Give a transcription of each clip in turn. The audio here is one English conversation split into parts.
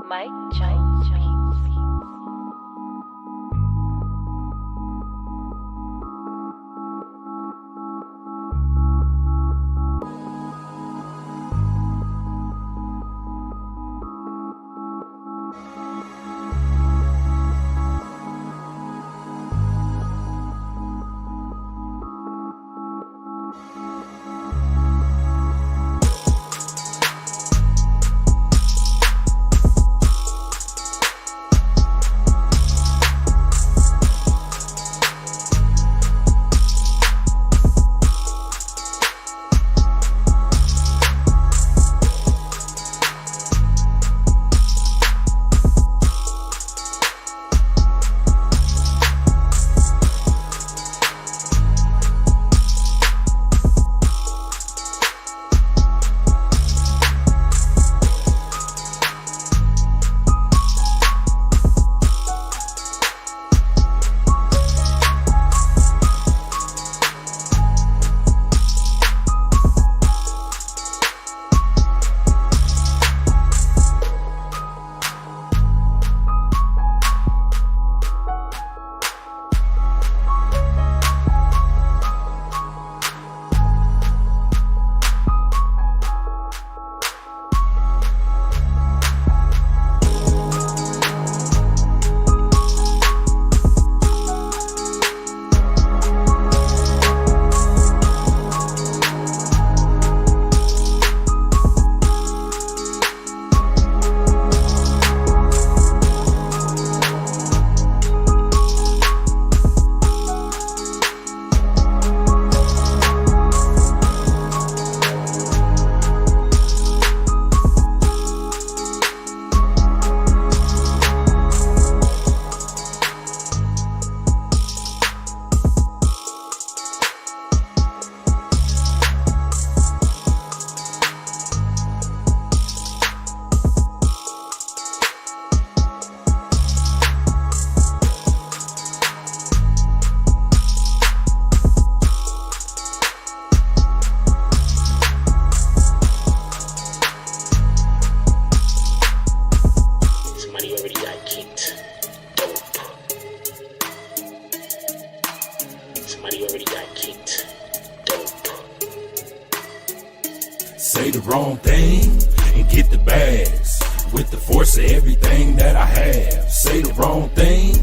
Mike Jones Beats. Say the wrong thing and get the bags. With the force of everything that I have. Say the wrong thing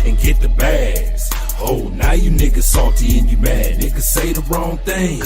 and get the bags. Oh, now you niggas salty and you mad. Niggas say the wrong thing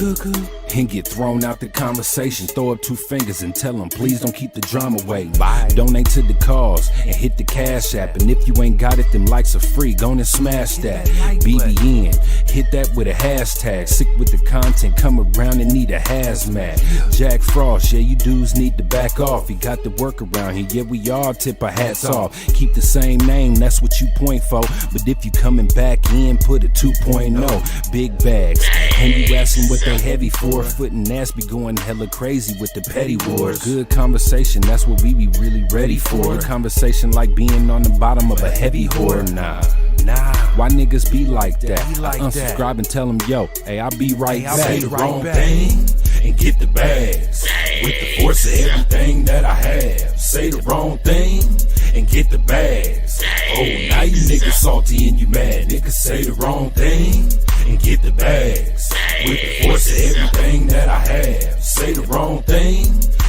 and get thrown out the conversation. Throw up two fingers and tell them, please don't keep the drama away. Bye. Donate to the cause and hit the cash app. And if you ain't got it, them likes are free. Go and smash that. BBN, hit that with a hashtag. Sick with the content, come around and need a hazmat. Jack Frost, yeah, you dudes need to back off. You got the work around here, yeah, we all tip our hats off. Keep the same name, that's what you point for. But if you coming back in, put a 2.0. Big bags, and you asking what they heavy for. Foot and ass be going hella crazy with the petty wars. Good conversation, that's what we be really ready for. Good conversation like being on the bottom of a heavy whore. Nah, why niggas be like that? Unsubscribe and tell them, yo, hey, I'll be right back. Say the wrong thing and get the bags. With the force of everything that I have. Say the wrong thing and get the bags. Oh, now you niggas salty and you mad. Niggas say the wrong thing and get the bags. With the force of everything that I have. Say the wrong thing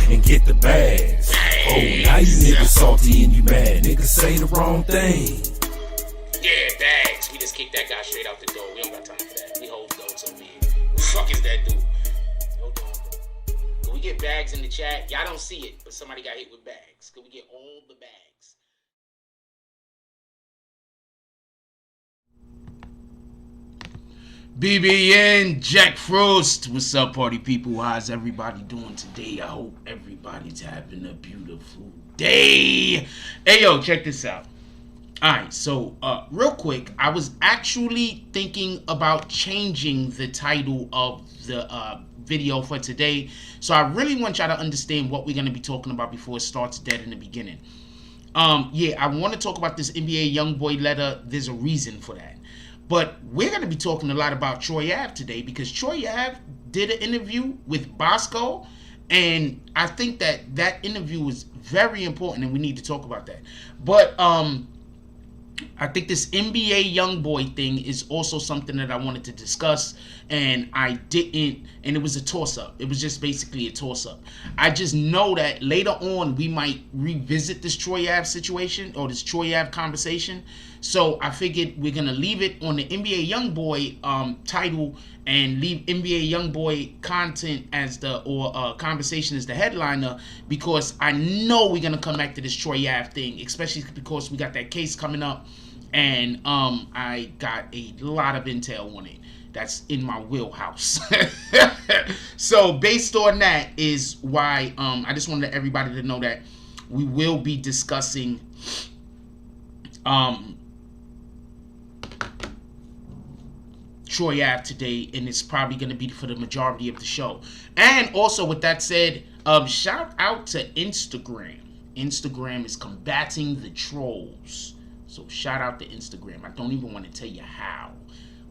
and get the bags. Oh, now you niggas salty and you mad. Niggas say the wrong thing. Yeah, bags. We just kicked that guy straight out the door. We don't got time for that. We hold those over here. Who the fuck is that dude? Hold on. Can we get bags in the chat? Y'all don't see it, but somebody got hit with bags. Can we get all the bags? BBN, Jack Frost. What's up, party people? How's everybody doing today? I hope everybody's having a beautiful day. Hey, yo, check this out. Alright, so real quick, I was actually thinking about changing the title of the video for today. So I really want y'all to understand what we're going to be talking about before it starts dead in the beginning. Yeah, I want to talk about this NBA Youngboy letter. There's a reason for that. But we're going to be talking a lot about Troy Ave today because Troy Ave did an interview with Bosco And I think that interview is very important, and we need to talk about that. But I think this NBA Youngboy thing is also something that I wanted to discuss, and I didn't, and it was a toss-up. It was just basically a toss-up. I just know that later on we might revisit this Troy Ave situation, or this Troy Ave conversation. So I figured we're going to leave it on the NBA Youngboy title, and leave NBA Youngboy content as conversation as the headliner, because I know we're going to come back to this Troy Ave thing, especially because we got that case coming up, and I got a lot of intel on it that's in my wheelhouse. So based on that is why I just wanted everybody to know that we will be discussing Troy Ave today, and it's probably going to be for the majority of the show. And also, with that said, shout out to Instagram. Instagram is combating the trolls. So shout out to Instagram. I don't even want to tell you how,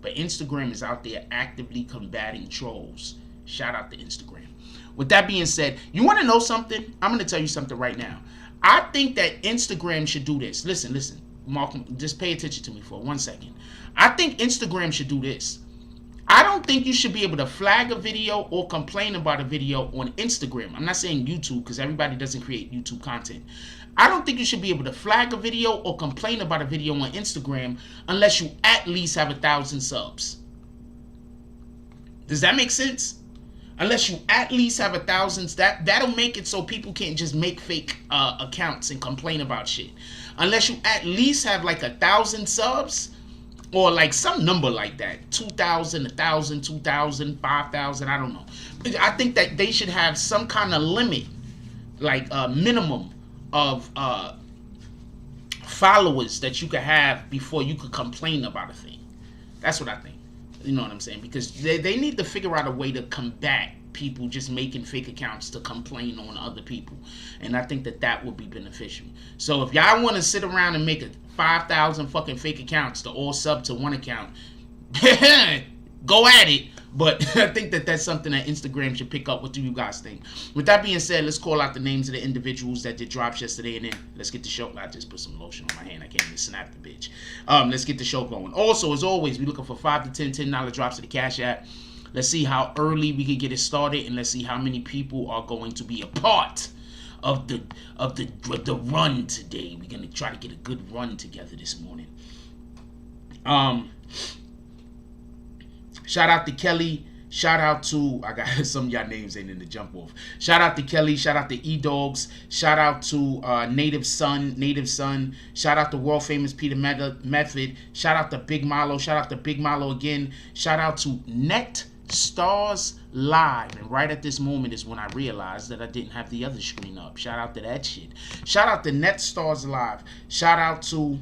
but Instagram is out there actively combating trolls. Shout out to Instagram. With that being said, you want to know something? I'm going to tell you something right now. I think that Instagram should do this. Listen. Mark, just pay attention to me for 1 second. I think Instagram should do this. I don't think you should be able to flag a video or complain about a video on Instagram. I'm not saying YouTube, because everybody doesn't create YouTube content. I don't think you should be able to flag a video or complain about a video on Instagram unless you at least have 1,000 subs. Does that make sense? Unless you at least have 1,000, that'll make it so people can't just make fake accounts and complain about shit. Unless you at least have like 1,000 subs, or like some number like that, 2,000, 1,000, 2,000, 5,000, I don't know. I think that they should have some kind of limit, like a minimum of followers that you could have before you could complain about a thing. That's what I think. You know what I'm saying? Because they need to figure out a way to combat people just making fake accounts to complain on other people. And I think that would be beneficial. So if y'all want to sit around and make 5,000 fucking fake accounts to all sub to one account, go at it. But I think that's something that Instagram should pick up. What do you guys think? With that being said, let's call out the names of the individuals that did drops yesterday, and then let's get the show. I just put some lotion on my hand. I can't even snap the bitch. Let's get the show going. Also, as always, we're looking for $5 to $10 drops to the Cash App. Let's see how early we can get it started, and let's see how many people are going to be a part of the run today. We're gonna try to get a good run together this morning. Shout out to Kelly. Shout out to, I got some of y'all names ain't in the jump off. Shout out to Kelly. Shout out to E-Dogs. Shout out to Native Son. Shout out to World Famous Peter Method. Shout out to Big Malo. Shout out to Big Malo again. Shout out to Net Stars Live. And right at this moment is when I realized that I didn't have the other screen up. Shout out to that shit. Shout out to Net Stars Live. Shout out to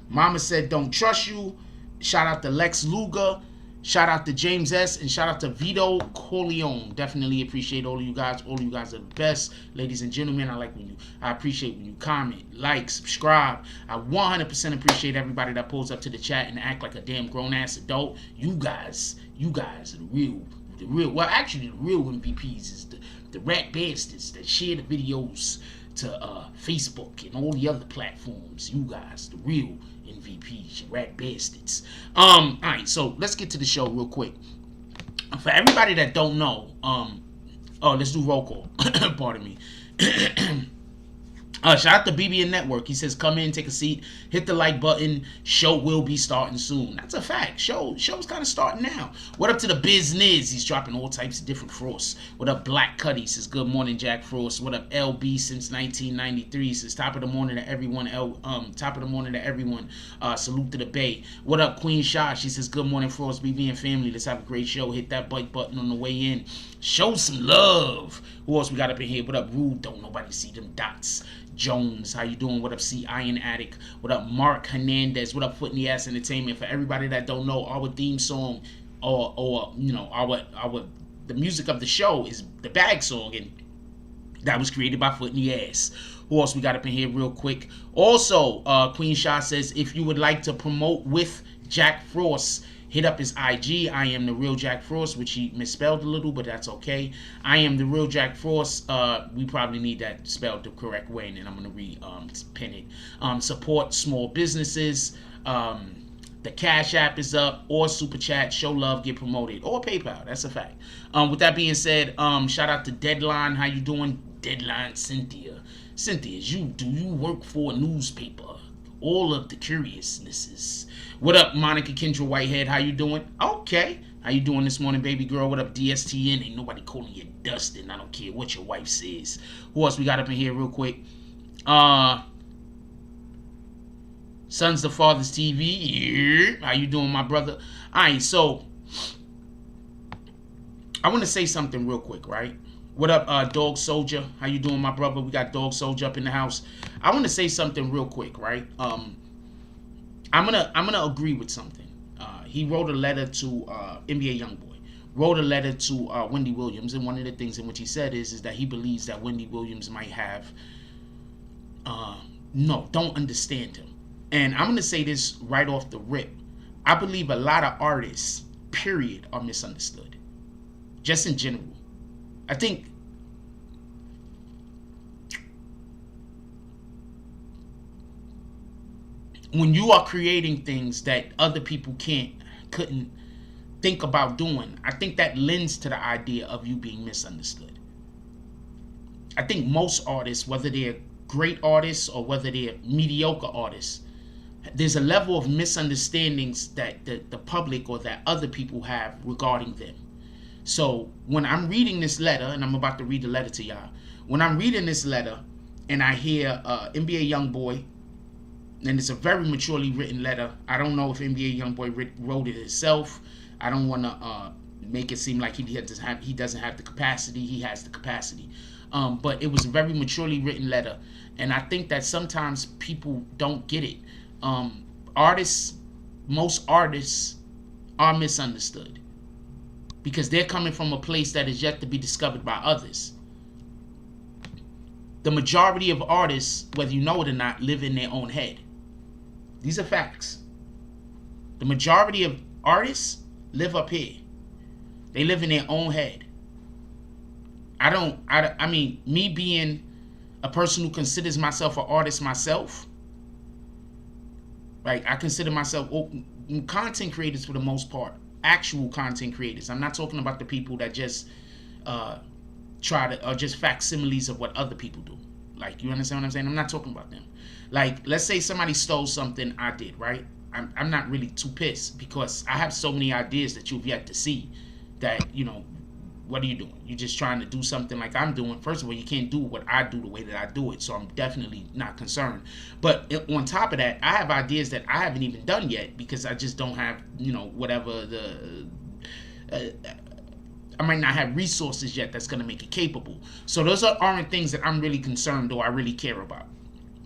Mama Said Don't Trust You. Shout out to Lex Luger. Shout out to James S. And shout out to Vito Corleone. Definitely appreciate all of you guys. All of you guys are the best. Ladies and gentlemen, I appreciate when you comment, like, subscribe. I 100% appreciate everybody that pulls up to the chat and act like a damn grown-ass adult. You guys are the real, well, actually the real MVPs is the rat bastards that share the videos to Facebook and all the other platforms. You guys, the real MVPs, you rat bastards. Alright, so let's get to the show real quick. For everybody that don't know, let's do roll call. Pardon me. Shout out to BBNNETWORK. He says, come in, take a seat, hit the like button. Show will be starting soon. That's a fact. Show's kind of starting now. What up to the business? He's dropping all types of different frosts. What up, Black Cuddy? Says, good morning, Jack Frost. What up, LB since 1993? Says, top of the morning to everyone. Top of the morning to everyone. Salute to the Bay. What up, Queen Shah? She says, good morning, Frost, BB and family. Let's have a great show. Hit that like button on the way in. Show some love. Who else we got up in here? What up, Rude? Don't nobody see them dots. Jones, how you doing? What up, C Iron Addict? What up, Mark Hernandez? What up, Foot in the Ass Entertainment? For everybody that don't know, our theme song, or you know, the music of the show is the Bag Song, and that was created by Foot in the Ass. Who else we got up in here real quick? Also, Queen Shah says, if you would like to promote with Jack Frost, Hit up his IG. I am the real Jack Frost, which he misspelled a little, but that's okay. I am the real Jack Frost. We probably need that spelled the correct way, and then I'm gonna pin it. Support small businesses. The Cash App is up, or Super Chat. Show love, get promoted, or PayPal. That's a fact. With that being said, shout out to Deadline. How you doing, Deadline Cynthia? Cynthia, do you work for a newspaper? All of the curiousnesses. What up, Monica Kendra Whitehead? How you doing? Okay. How you doing this morning, baby girl? What up, DSTN? Ain't nobody calling you Dustin. I don't care what your wife says. Who else we got up in here real quick? Sons the Fathers TV. Yeah. How you doing, my brother? All right, so I want to say something real quick, right? What up, Dog Soldier? How you doing, my brother? We got Dog Soldier up in the house. I want to say something real quick, right? I'm gonna agree with something. He wrote a letter to NBA Youngboy. Wrote a letter to Wendy Williams, and one of the things in which he said is that he believes that Wendy Williams might have don't understand him. And I'm gonna say this right off the rip. I believe a lot of artists, period, are misunderstood. Just in general. I think when you are creating things that other people couldn't think about doing, I think that lends to the idea of you being misunderstood. I think most artists, whether they're great artists or whether they're mediocre artists, there's a level of misunderstandings that the public or that other people have regarding them. So when I'm reading this letter, and I'm about to read the letter to y'all, when I'm reading this letter and I hear NBA Youngboy, and it's a very maturely written letter. I don't know if NBA Youngboy wrote it himself. I don't want to make it seem like he doesn't have the capacity. He has the capacity. But it was a very maturely written letter. And I think that sometimes people don't get it. Most artists are misunderstood. Because they're coming from a place that is yet to be discovered by others. The majority of artists, whether you know it or not, live in their own head. These are facts. The majority of artists live up here. They live in their own head. I mean, me being a person who considers myself an artist myself, like I consider myself content creators for the most part. Actual content creators. I'm not talking about the people that just just facsimiles of what other people do. Like, you understand what I'm saying? I'm not talking about them. Like, let's say somebody stole something I did, right? I'm not really too pissed because I have so many ideas that you've yet to see that, what are you doing? You're just trying to do something like I'm doing. First of all, you can't do what I do the way that I do it, so I'm definitely not concerned. But on top of that, I have ideas that I haven't even done yet because I just don't have, whatever I might not have resources yet that's going to make it capable. So those aren't things that I'm really concerned or I really care about.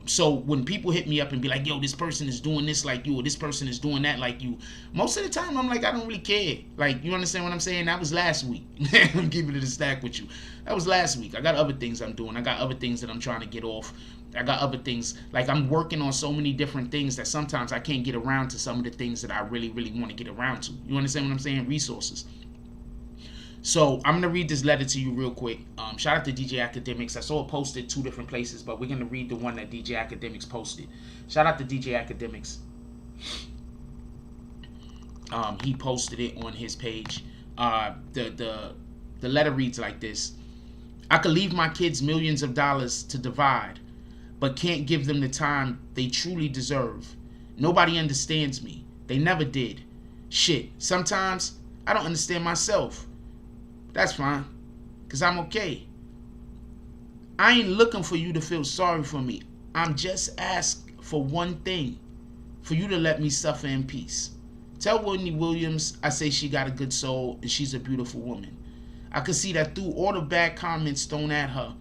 So when people hit me up and be like, yo, this person is doing this like you, or this person is doing that like you, most of the time I'm like, I don't really care. Like, you understand what I'm saying? That was last week. I'm keeping it a stack with you. That was last week. I got other things I'm doing. I got other things that I'm trying to get off. I got other things. Like, I'm working on so many different things that sometimes I can't get around to some of the things that I really, really want to get around to. You understand what I'm saying? Resources. So I'm going to read this letter to you real quick. Shout out to DJ Academics. I saw it posted 2 different places, but we're going to read the one that DJ Academics posted. Shout out to DJ Academics. He posted it on his page. The letter reads like this. I could leave my kids millions of dollars to divide, but can't give them the time they truly deserve. Nobody understands me. They never did. Shit, sometimes I don't understand myself. That's fine, because I'm okay. I ain't looking for you to feel sorry for me. I'm just asking for one thing, for you to let me suffer in peace. Tell Wendy Williams I say she got a good soul and she's a beautiful woman. I can see that through all the bad comments thrown at her.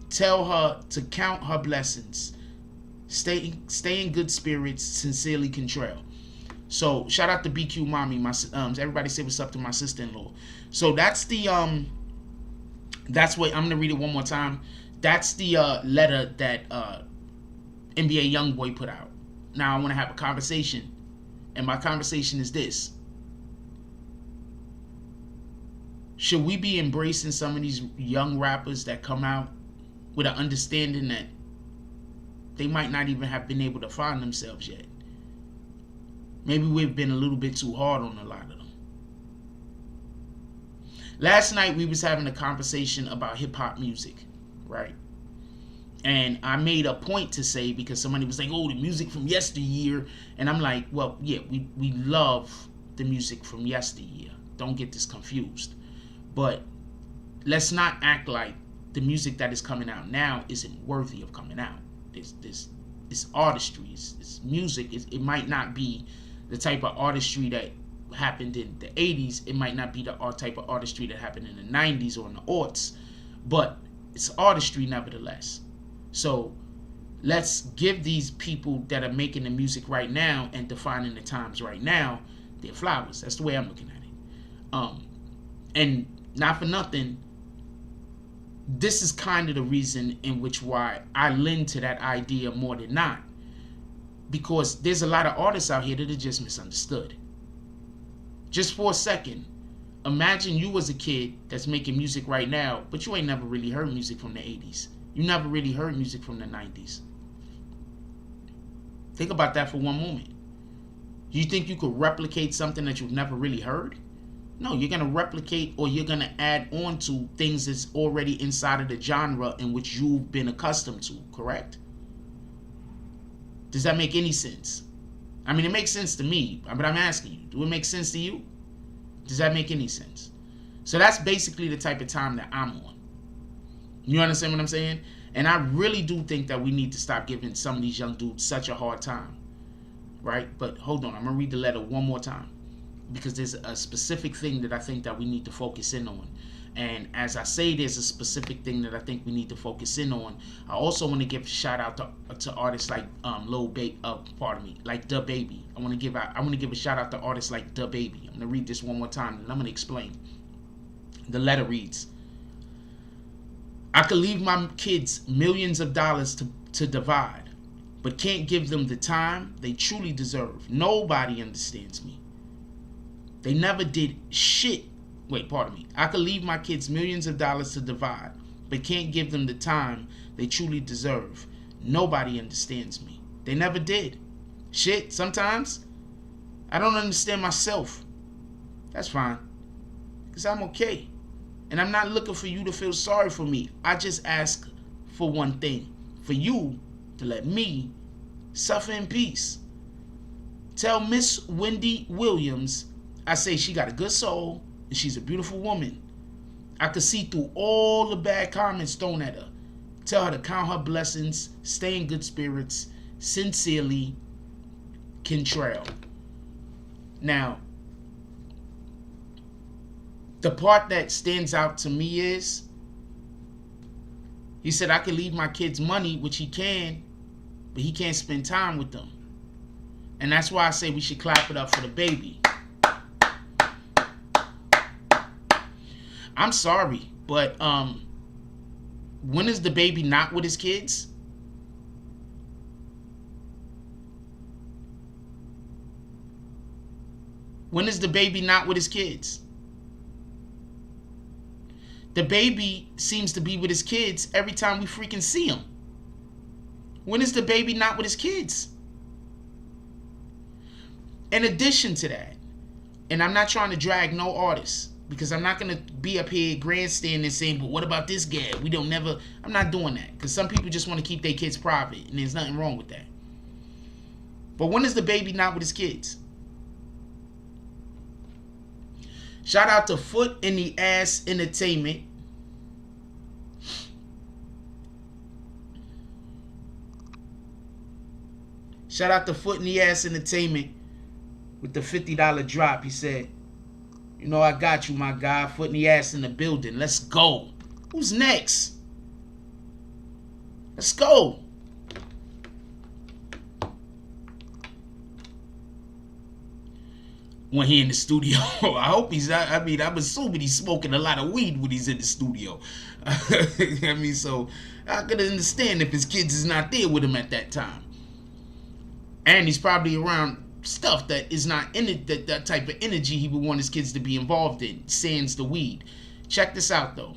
Tell her to count her blessings. Stay in good spirits, sincerely Contrail. So shout out to BQ Mommy. Everybody say what's up to my sister-in-law. So that's the that's what I'm gonna read it one more time. That's the letter that NBA Youngboy put out. Now I want to have a conversation, and my conversation is this: should we be embracing some of these young rappers that come out with an understanding that they might not even have been able to find themselves yet? Maybe we've been a little bit too hard on a lot of them. Last night we was having a conversation about hip-hop music, right? And I made a point to say, because somebody was like, oh, the music from yesteryear. And I'm like, well, yeah, we love the music from yesteryear. Don't get this confused. But let's not act like the music that is coming out now isn't worthy of coming out. This artistry, it's music. It might not be the type of artistry that happened in the 80s. It might not be the type of artistry that happened in the 90s or in the aughts. But it's artistry nevertheless. So let's give these people that are making the music right now and defining the times right now their flowers. That's the way I'm looking at it. And not for nothing, this is kind of the reason in which why I lend to that idea more than not. Because there's a lot of artists out here that are just misunderstood. Just for a second, imagine you was a kid that's making music right now, but you ain't never really heard music from the 80s. You never really heard music from the 90s. Think about that for one moment. You think you could replicate something that you've never really heard? No, you're going to replicate, or you're going to add on to things that's already inside of the genre in which you've been accustomed to, correct? Does that make any sense? I mean, it makes sense to me, but I'm asking you, do it make sense to you? Does that make any sense? So that's basically the type of time that I'm on. You understand what I'm saying? And I really do think that we need to stop giving some of these young dudes such a hard time. Right? But hold on, I'm going to read the letter one more time. Because there's a specific thing that I think that we need to focus in on. And as I say, there's a specific thing that I think we need to focus in on. I also want to give a shout out to artists like like Da Baby. I want to give a shout out to artists like Da Baby. I'm going to read this one more time and I'm going to explain. The letter reads, I could leave my kids millions of dollars to divide, but can't give them the time they truly deserve. Nobody understands me. They never did shit. Wait, pardon me. I could leave my kids millions of dollars to divide, but can't give them the time they truly deserve. Nobody understands me. They never did. Shit, sometimes I don't understand myself. That's fine, because I'm okay. And I'm not looking for you to feel sorry for me. I just ask for one thing. For you to let me suffer in peace. Tell Miss Wendy Williams I say she got a good soul and she's a beautiful woman. I could see through all the bad comments thrown at her. Tell her to count her blessings, stay in good spirits. Sincerely, Kentrell. Now, the part that stands out to me is, he said I could leave my kids money, which he can, but he can't spend time with them. And that's why I say we should clap it up for the baby. I'm sorry, but when is the baby not with his kids? When is the baby not with his kids? The baby seems to be with his kids every time we freaking see him. When is the baby not with his kids? In addition to that, and I'm not trying to drag no artists, because I'm not going to be up here grandstanding saying, but what about this guy? I'm not doing that. Because some people just want to keep their kids private, and there's nothing wrong with that. But when is the baby not with his kids? Shout out to Foot in the Ass Entertainment. Shout out to Foot in the Ass Entertainment with the $50 drop. He said, you know I got you, my guy. Foot in the ass in the building. Let's go. Who's next? Let's go. When he in the studio, I hope he's not. I mean, I'm assuming he's smoking a lot of weed when he's in the studio. I mean, so I could understand if his kids is not there with him at that time. And he's probably around stuff that is not in it, that type of energy he would want his kids to be involved in, sans the weed. Check this out, though.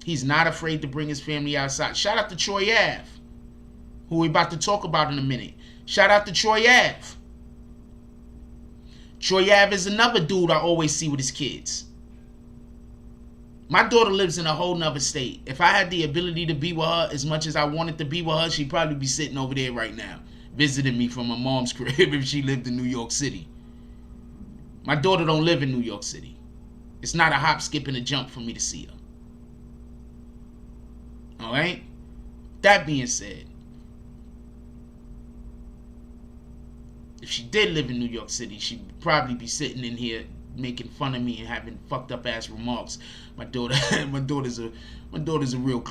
He's not afraid to bring his family outside. Shout out to Troy Ave, who we about to talk about in a minute. Shout out to Troy Ave. Troy Ave is another dude I always see with his kids. My daughter lives in a whole nother state. If I had the ability to be with her as much as I wanted to be with her, she'd probably be sitting over there right now, visiting me from my mom's crib if she lived in New York City. My daughter don't live in New York City. It's not a hop, skip, and a jump for me to see her. Alright? That being said, if she did live in New York City, she'd probably be sitting in here making fun of me and having fucked up ass remarks. My daughter's a real,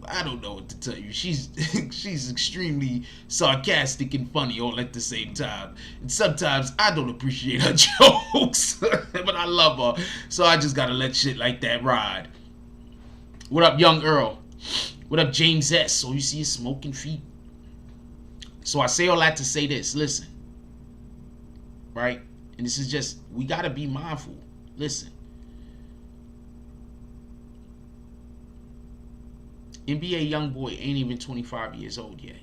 I don't know what to tell you. She's extremely sarcastic and funny all at the same time. And sometimes I don't appreciate her jokes, but I love her. So I just gotta let shit like that ride. What up, Young Earl? What up, James S? Oh, you see his smoking feet. So I say all that to say this. Listen. Right? And this is just, we got to be mindful. Listen. NBA Youngboy ain't even 25 years old yet.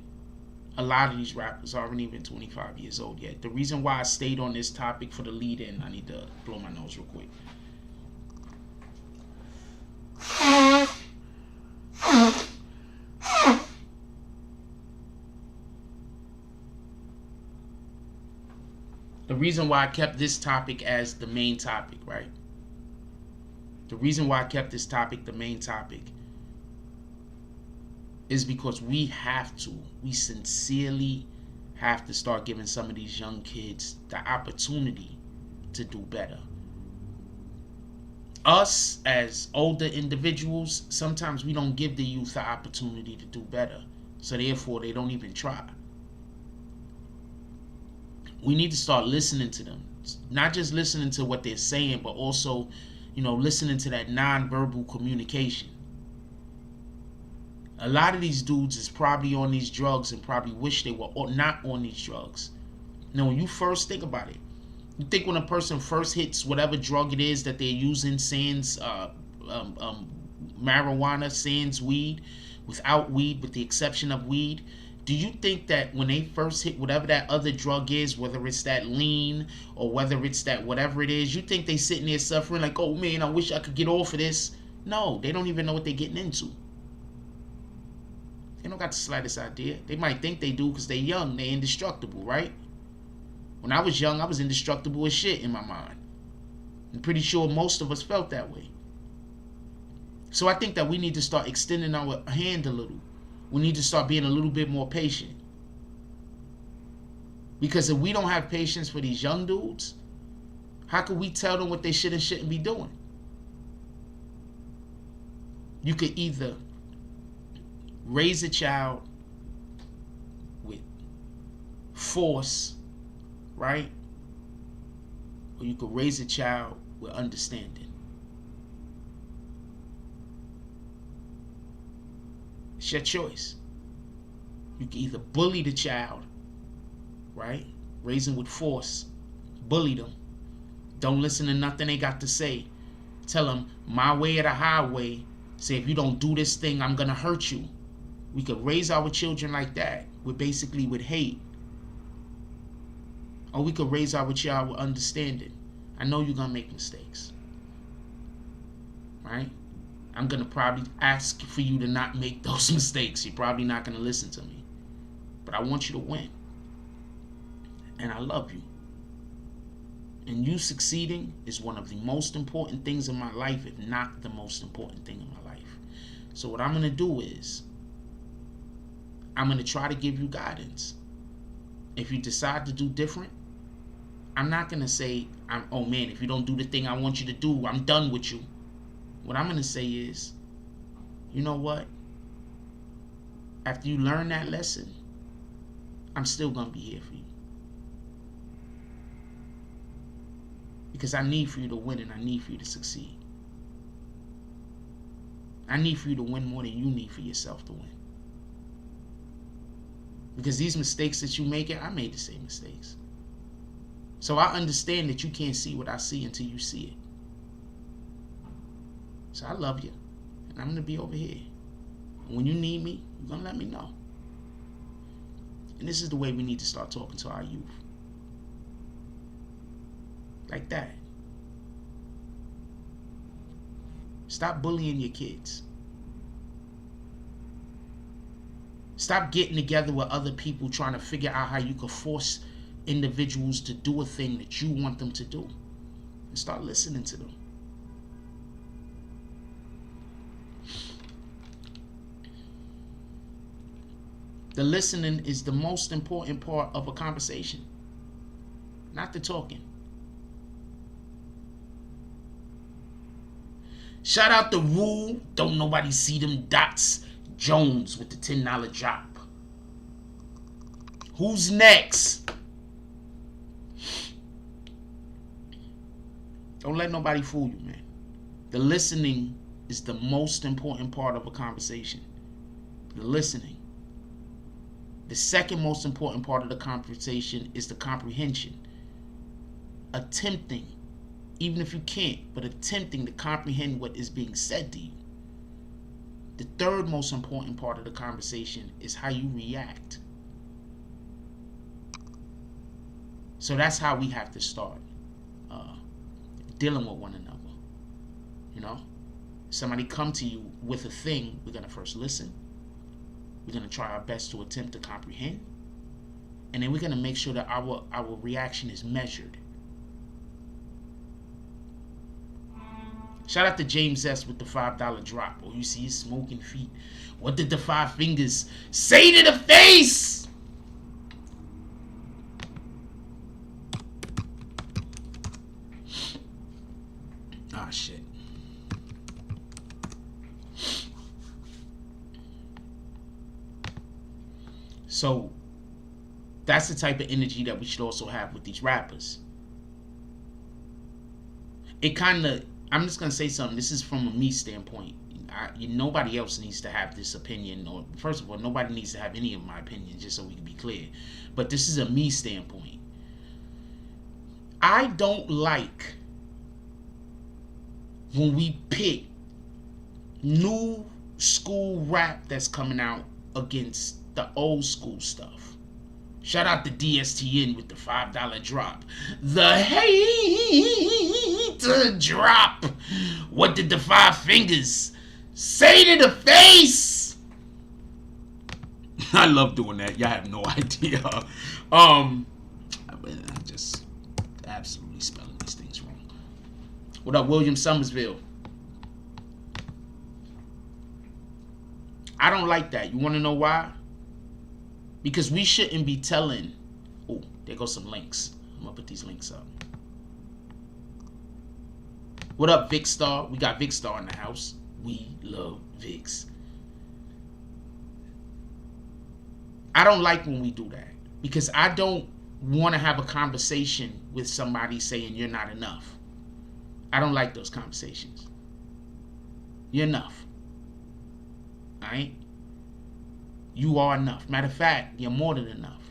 A lot of these rappers aren't even 25 years old yet. The reason why I stayed on this topic for the lead in, I need to blow my nose real quick. The reason why I kept this topic as the main topic, right? The reason why I kept this topic the main topic is because we sincerely have to start giving some of these young kids the opportunity to do better. Us as older individuals, sometimes we don't give the youth the opportunity to do better. So therefore, they don't even try. We need to start listening to them. Not just listening to what they're saying, but also, listening to that non-verbal communication. A lot of these dudes is probably on these drugs and probably wish they were not on these drugs. Now, when you first think about it, you think when a person first hits whatever drug it is that they're using, sans marijuana, sans weed, without weed, with the exception of weed, do you think that when they first hit whatever that other drug is, whether it's that lean or whether it's that whatever it is, you think they sitting there suffering like, oh man, I wish I could get off of this? No, they don't even know what they're getting into. They don't got the slightest idea. They might think they do because they're young. They're indestructible, right? When I was young, I was indestructible as shit in my mind. I'm pretty sure most of us felt that way. So I think that we need to start extending our hand a little. We need to start being a little bit more patient. Because if we don't have patience for these young dudes, how can we tell them what they should and shouldn't be doing? You could either raise a child with force, right? Or you could raise a child with understanding. It's your choice. You can either bully the child, right? Raise them with force. Bully them. Don't listen to nothing they got to say. Tell them, my way or the highway. Say, if you don't do this thing, I'm going to hurt you. We could raise our children like that, with hate. Or we could raise our child with understanding. I know you're going to make mistakes. Right? I'm going to probably ask for you to not make those mistakes. You're probably not going to listen to me. But I want you to win. And I love you. And you succeeding is one of the most important things in my life, if not the most important thing in my life. So what I'm going to do is, I'm going to try to give you guidance. If you decide to do different, I'm not going to say, oh man, if you don't do the thing I want you to do, I'm done with you. What I'm going to say is, you know what? After you learn that lesson, I'm still going to be here for you. Because I need for you to win and I need for you to succeed. I need for you to win more than you need for yourself to win. Because these mistakes that you make, I made the same mistakes. So I understand that you can't see what I see until you see it. So I love you, and I'm gonna be over here. And when you need me, you're gonna let me know. And this is the way we need to start talking to our youth. Like that. Stop bullying your kids. Stop getting together with other people trying to figure out how you can force individuals to do a thing that you want them to do. And start listening to them. The listening is the most important part of a conversation, not the talking. Shout out to Rule, don't nobody see them dots, Jones with the $10 drop. Who's next? Don't let nobody fool you, man. The listening is the most important part of a conversation. The listening. The second most important part of the conversation is the comprehension. Attempting, even if you can't, but attempting to comprehend what is being said to you. The third most important part of the conversation is how you react. So that's how we have to start dealing with one another. You know, somebody come to you with a thing, we're gonna first listen. We're gonna try our best to attempt to comprehend, and then we're gonna make sure that our reaction is measured. Shout out to James S with the $5 drop. Oh, you see his smoking feet. What did the 5 fingers say to the face? Ah, shit. So that's the type of energy that we should also have with these rappers. It kind of, I'm just going to say something. This is from a me standpoint. Nobody else needs to have this opinion. Or first of all, nobody needs to have any of my opinions, just so we can be clear. But this is a me standpoint. I don't like when we pick new school rap that's coming out against the old school stuff. Shout out to DSTN with the $5 drop. The hate drop. What did the 5 fingers say to the face? I love doing that. Y'all have no idea. I'm just absolutely spelling these things wrong. What up, William Summersville? I don't like that. You want to know why? Because we shouldn't be telling. Oh, there goes some links. I'm gonna put these links up. What up, Vic Star? We got Vic Star in the house. We love Vicks. I don't like when we do that, because I don't want to have a conversation with somebody saying you're not enough. I don't like those conversations. You're enough. Alright? You are enough. Matter of fact, you're more than enough.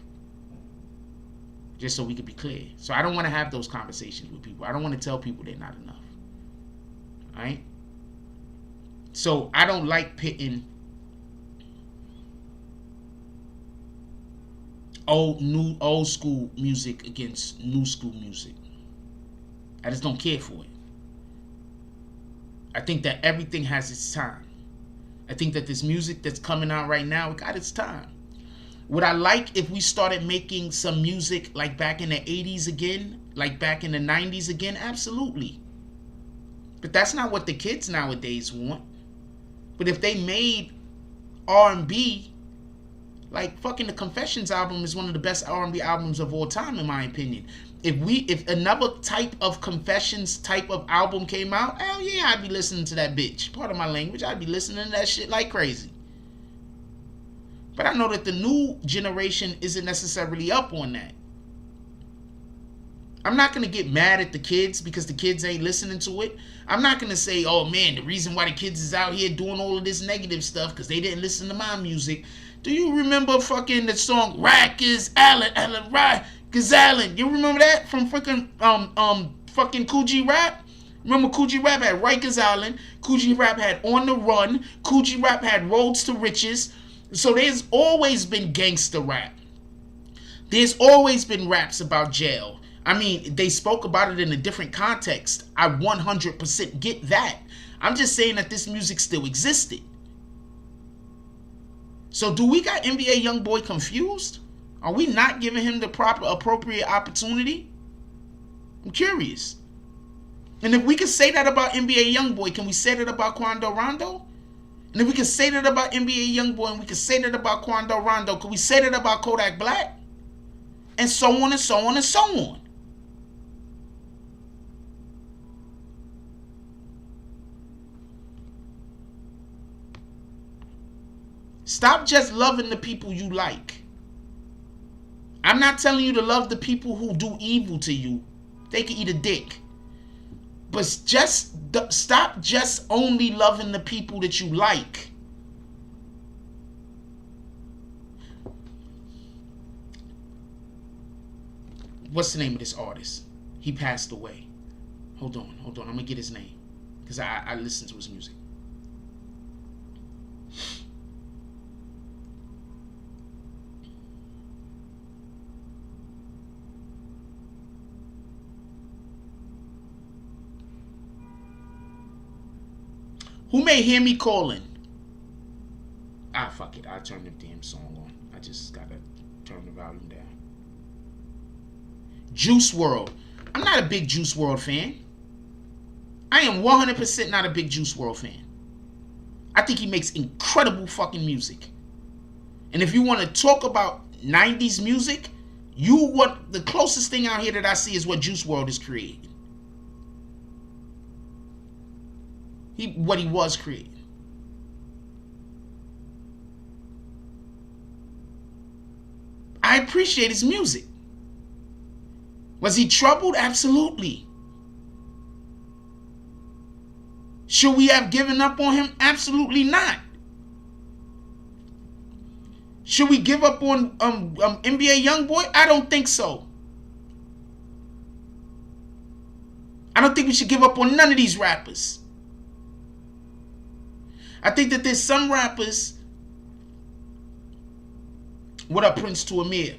Just so we can be clear. So I don't want to have those conversations with people. I don't want to tell people they're not enough. Alright? So I don't like pitting old school music against new school music. I just don't care for it. I think that everything has its time. I think that this music that's coming out right now, it got its time. Would I like if we started making some music like back in the 80s again? Like back in the 90s again? Absolutely. But that's not what the kids nowadays want. But if they made R&B, like fucking the Confessions album is one of the best R&B albums of all time, in my opinion. If another type of Confessions type of album came out, hell yeah, I'd be listening to that bitch. Part of my language, I'd be listening to that shit like crazy. But I know that the new generation isn't necessarily up on that. I'm not going to get mad at the kids because the kids ain't listening to it. I'm not going to say, oh man, the reason why the kids is out here doing all of this negative stuff because they didn't listen to my music. Do you remember fucking the song Rack is Allen, Rack is Allen? You remember that from freaking fucking Coogee Rap? Remember, Coogee Rap had Rikers Island. Coogee Rap had On the Run. Coogee Rap had Roads to Riches. So there's always been gangster rap. There's always been raps about jail. I mean, they spoke about it in a different context. I 100% get that. I'm just saying that this music still existed. So do we got NBA Youngboy confused? Are we not giving him the proper, appropriate opportunity? I'm curious. And if we can say that about NBA Youngboy, can we say that about Quando Rondo? And if we can say that about NBA Youngboy and we can say that about Quando Rondo, can we say that about Kodak Black? And so on and so on and so on. Stop just loving the people you like. I'm not telling you to love the people who do evil to you. They can eat a dick. But just stop just only loving the people that you like. What's the name of this artist? He passed away. Hold on. I'm gonna get his name, because I listened to his music. Who may hear me calling? Fuck it. I'll turn the damn song on. I just gotta turn the volume down. Juice WRLD. I'm not a big Juice WRLD fan. I am 100% not a big Juice WRLD fan. I think he makes incredible fucking music. And if you want to talk about 90s music, the closest thing out here that I see is what Juice WRLD is creating. What he was creating. I appreciate his music. Was he troubled? Absolutely. Should we have given up on him? Absolutely not. Should we give up on NBA Youngboy? I don't think so. I don't think we should give up on none of these rappers. I think that there's some rappers. What up, Prince to Amir?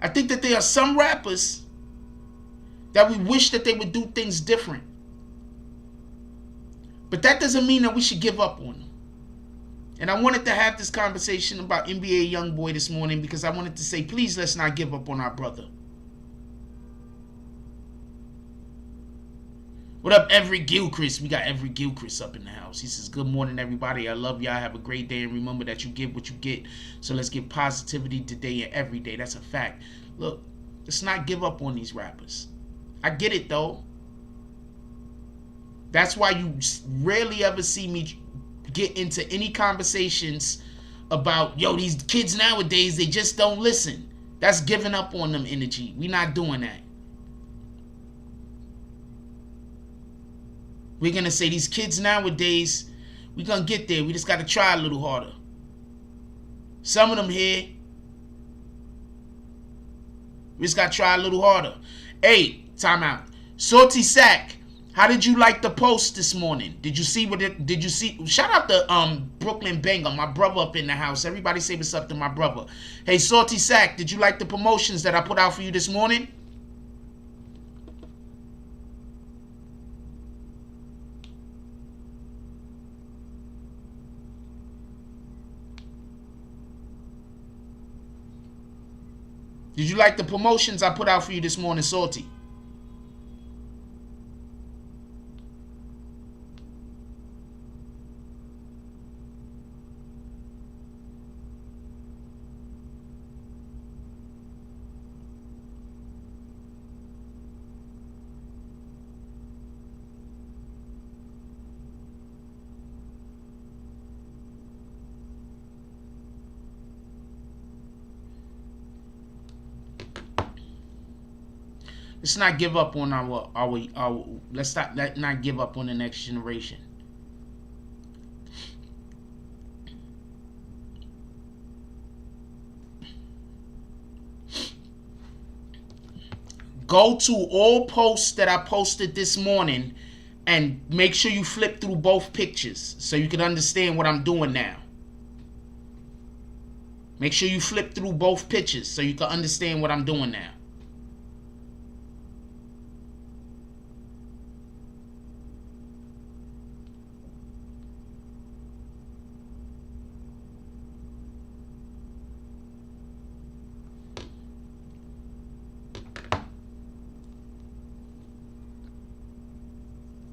I think that there are some rappers that we wish that they would do things different. But that doesn't mean that we should give up on them. And I wanted to have this conversation about NBA Youngboy this morning because I wanted to say, please, let's not give up on our brother. What up, Everett Gilchrist? We got Everett Gilchrist up in the house. He says, good morning, everybody. I love y'all. Have a great day. And remember that you get what you get. So let's give positivity today and every day. That's a fact. Look, let's not give up on these rappers. I get it, though. That's why you rarely ever see me get into any conversations about, yo, these kids nowadays, they just don't listen. That's giving up on them energy. We're not doing that. We're going to say these kids nowadays, we're going to get there. We just got to try a little harder. Some of them here, we just got to try a little harder. Hey, time out. Salty Sack, how did you like the post this morning? Did you see what it, did you see? Shout out to Brooklyn Banger, my brother up in the house. Everybody say what's up to my brother. Hey, Salty Sack, did you like the promotions that I put out for you this morning? Did you like the promotions I put out for you this morning, Salty? Let's not give up on our let's not give up on the next generation. Go to all posts that I posted this morning and make sure you flip through both pictures so you can understand what I'm doing now. Make sure you flip through both pictures so you can understand what I'm doing now.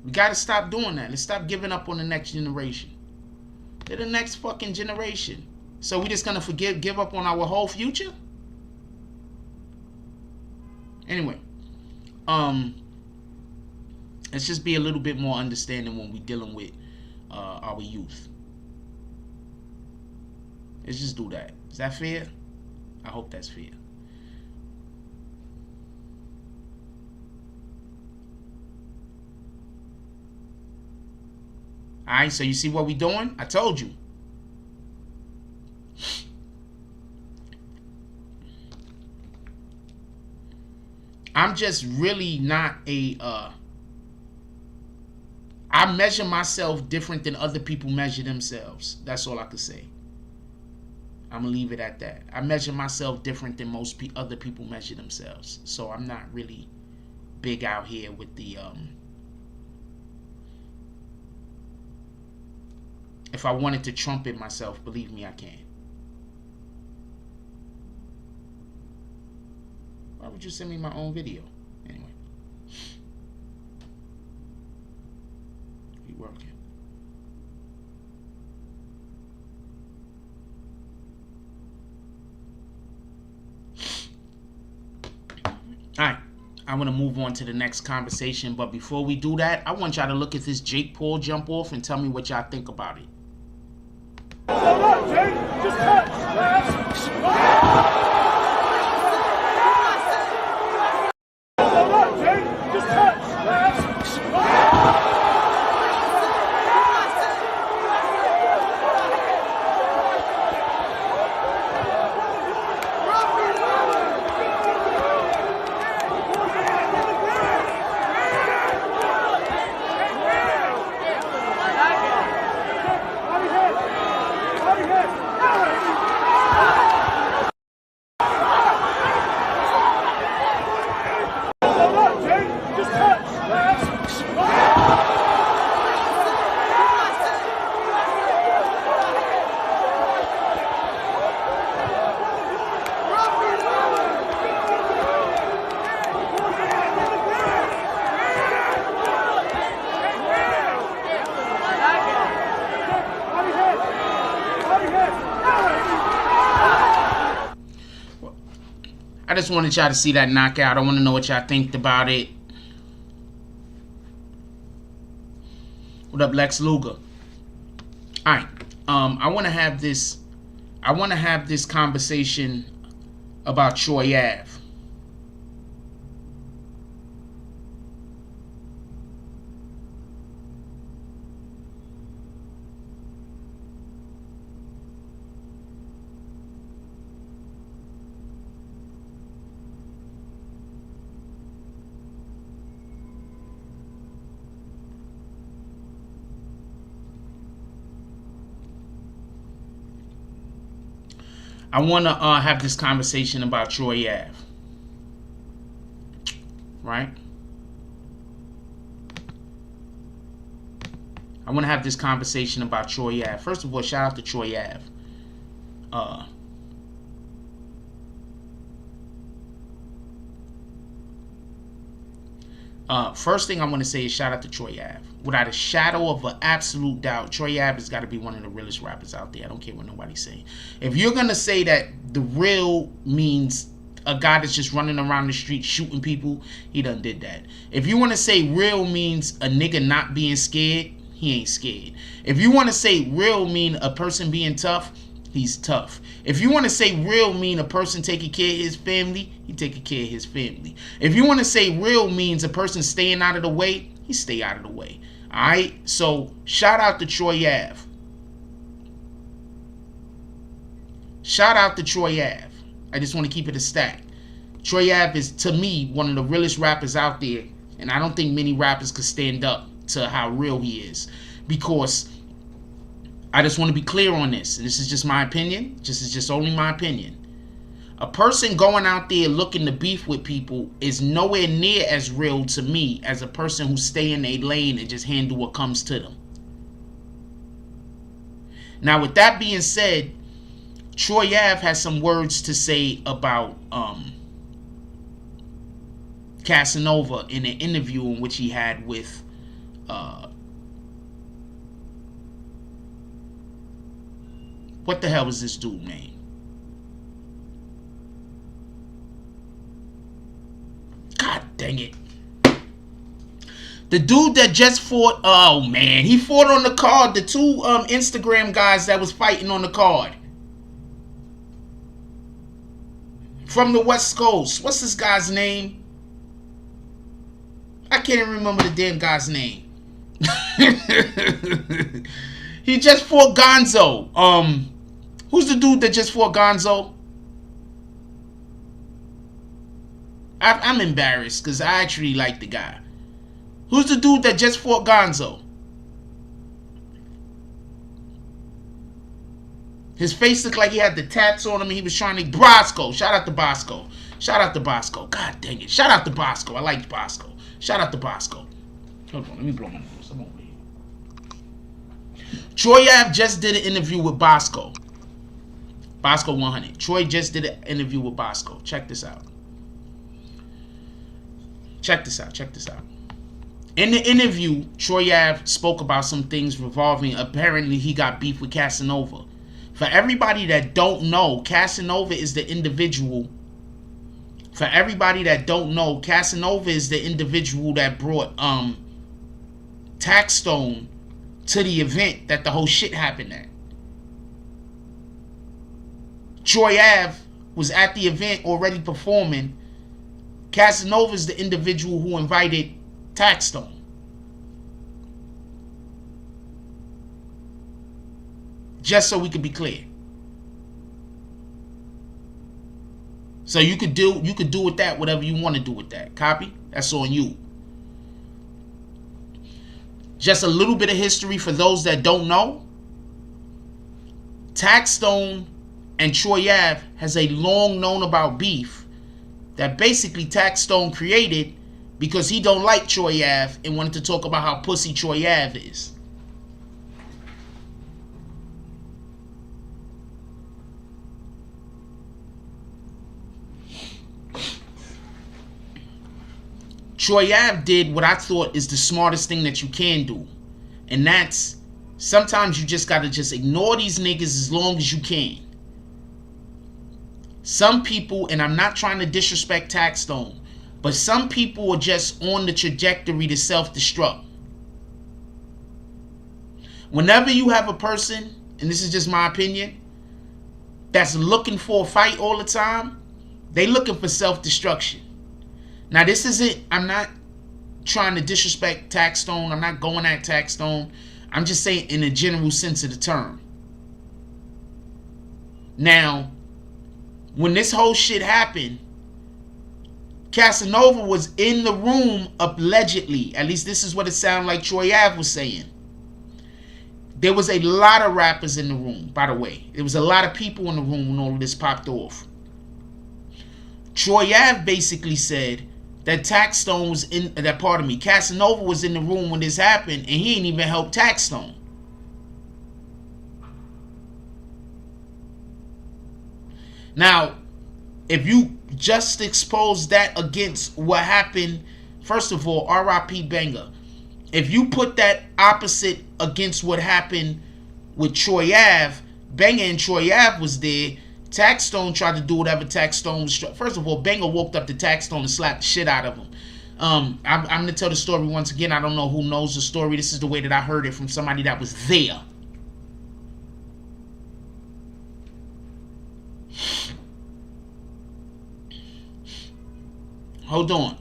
We gotta stop doing that. Let's stop giving up on the next generation. They're the next fucking generation. So we just gonna give up on our whole future? Anyway, let's just be a little bit more understanding when we dealing with our youth. Let's just do that. Is that fair? I hope that's fair. Alright, so you see what we doing? I told you. I'm just really not a I measure myself different than other people measure themselves. That's all I could say. I'm gonna leave it at that. I measure myself different than most other people measure themselves. So I'm not really big out here with the if I wanted to trumpet myself, believe me, I can. Why would you send me my own video? Anyway. Be working. Alright. I want to move on to the next conversation. But before we do that, I want y'all to look at this Jake Paul jump off and tell me what y'all think about it. Jake, just cut. I just wanted y'all to see that knockout. I want to know what y'all think about it. What up, Lex Luger? Alright. I want to have this conversation about Troy Ave. I want to have this conversation about Troy Ave. Right? I want to have this conversation about Troy Ave. First of all, shout out to Troy Ave. First thing I want to say is shout out to Troy Ave. Without a shadow of an absolute doubt, Troy Ave has got to be one of the realest rappers out there. I don't care what nobody's saying. If you're going to say that the real means a guy that's just running around the street shooting people, he done did that. If you want to say real means a nigga not being scared, he ain't scared. If you want to say real mean a person being tough, he's tough. If you want to say real mean a person taking care of his family, he taking care of his family. If you want to say real means a person staying out of the way, he stay out of the way. Alright? So, shout out to Troy Ave. Shout out to Troy Ave. I just want to keep it a stack. Troy Ave is, to me, one of the realest rappers out there. And I don't think many rappers could stand up to how real he is. Because I just want to be clear on this. And this is just my opinion. This is just only my opinion. A person going out there looking to beef with people is nowhere near as real to me as a person who stay in their lane and just handle what comes to them. Now, with that being said, Troy Ave has some words to say about Casanova in an interview in which he had with what the hell was this dude name? God dang it. The dude that just fought, oh man, he fought on the card. The two Instagram guys that was fighting on the card. From the West Coast. What's this guy's name? I can't even remember the damn guy's name. He just fought Gonzo. Who's the dude that just fought Gonzo? I'm embarrassed because I actually like the guy. Who's the dude that just fought Gonzo? His face looked like he had the tats on him and he was trying to... Bosco. Shout out to Bosco. Shout out to Bosco. God dang it. Shout out to Bosco. I liked Bosco. Shout out to Bosco. Hold on. Let me blow my nose. I'm over here. Troy Ave just did an interview with Bosco. Bosco 100. Troy just did an interview with Bosco. Check this out. Check this out. Check this out. In the interview, Troy Ave spoke about some things revolving... Apparently, he got beef with Casanova. For everybody that don't know, Casanova is the individual. For everybody that don't know, Casanova is the individual that brought Taxstone to the event that the whole shit happened at. Troy Ave was at the event already performing. Casanova is the individual who invited Taxstone. Just so we could be clear. So you could do with that whatever you want to do with that. Copy? That's on you. Just a little bit of history for those that don't know. Taxstone and Troy Ave has a long known about beef that basically Taxstone created because he don't like Troy Ave and wanted to talk about how pussy Troy Ave is. Troy Ave did what I thought is the smartest thing that you can do. And that's, sometimes you just gotta just ignore these niggas as long as you can. Some people, and I'm not trying to disrespect Taxstone, but some people are just on the trajectory to self-destruct. Whenever you have a person, and this is just my opinion, that's looking for a fight all the time, they looking for self-destruction. Now this isn't, I'm not trying to disrespect Taxstone. I'm not going at Taxstone. I'm just saying in a general sense of the term. Now, when this whole shit happened, Casanova was in the room allegedly. At least this is what it sounded like Troy Ave was saying. There was a lot of rappers in the room, by the way. There was a lot of people in the room when all of this popped off. Troy Ave basically said that Taxstone was in, Casanova was in the room when this happened and he ain't even helped Taxstone. Now, if you just expose that against what happened, first of all, R.I.P. Banger. If you put that opposite against what happened with Troy Ave, Banger and Troy Ave was there. Taxstone tried to do whatever Taxstone was. First of all, Banger walked up to Taxstone and slapped the shit out of him. I'm going to tell the story once again. I don't know who knows the story. This is the way that I heard it from somebody that was there. Hold on.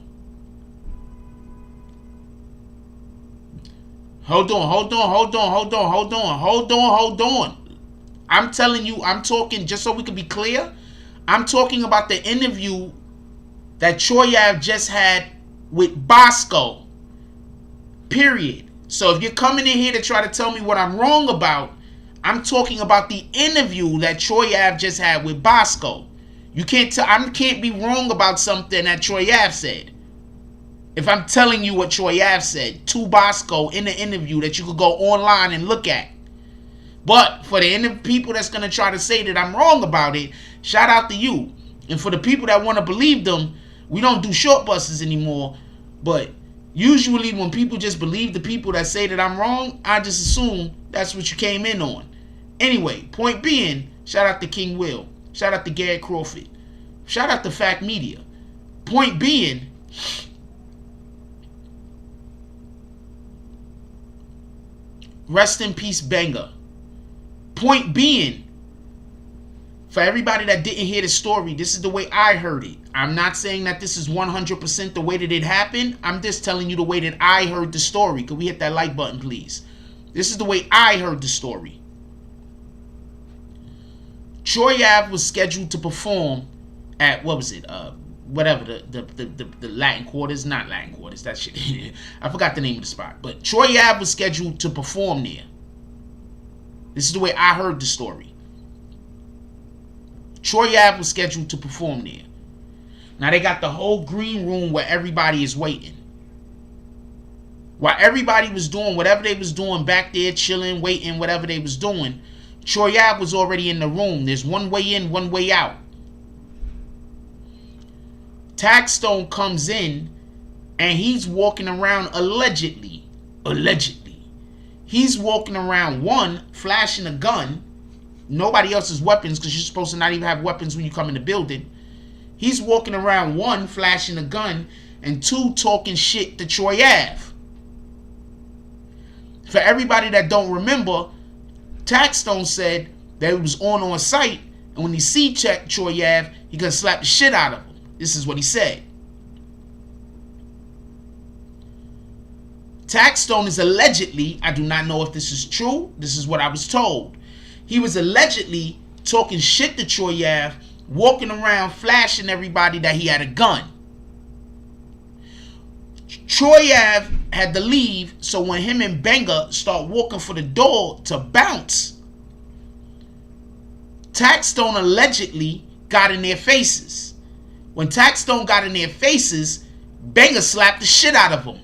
I'm telling you, I'm talking, just so we can be clear, I'm talking about the interview that Troy Ave just had with Bosco. Period. So if you're coming in here to try to tell me what I'm wrong about, I'm talking about the interview that Troy Ave just had with Bosco. You can't tell. I can't be wrong about something that Troy Ave said. If I'm telling you what Troy Ave said to Bosco in the interview that you could go online and look at. But for the people that's going to try to say that I'm wrong about it, shout out to you. And for the people that want to believe them, we don't do short buses anymore. But usually when people just believe the people that say that I'm wrong, I just assume that's what you came in on. Anyway, point being, shout out to King Will. Shout out to Gary Crawford. Shout out to Fact Media. Point being, rest in peace, Banger. Point being, for everybody that didn't hear the story, this is the way I heard it. I'm not saying that this is 100% the way that it happened. I'm just telling you the way that I heard the story. Could we hit that like button, please? This is the way I heard the story. Troy Ave was scheduled to perform at, what was it? Whatever, the Latin Quarters. Not Latin Quarters, that shit. I forgot the name of the spot. But Troy Ave was scheduled to perform there. This is the way I heard the story. Troy Ave was scheduled to perform there. Now they got the whole green room where everybody is waiting. While everybody was doing whatever they was doing back there, chilling, waiting, whatever they was doing, Troy Ave was already in the room. There's one way in, one way out. Taxstone comes in and he's walking around allegedly. He's walking around, one, flashing a gun. Nobody else's weapons, because you're supposed to not even have weapons when you come in the building. He's walking around, one, flashing a gun, and two, talking shit to Troy Ave. For everybody that don't remember, Taxstone said that it was on site, and when he see Troy Ave, he gonna slap the shit out of him. This is what he said. Taxstone is allegedly, I do not know if this is true, this is what I was told. He was allegedly talking shit to Troy Ave, walking around flashing everybody that he had a gun. Troy Ave had to leave, so when him and Banger start walking for the door to bounce, Taxstone allegedly got in their faces. When Taxstone got in their faces, Banger slapped the shit out of him.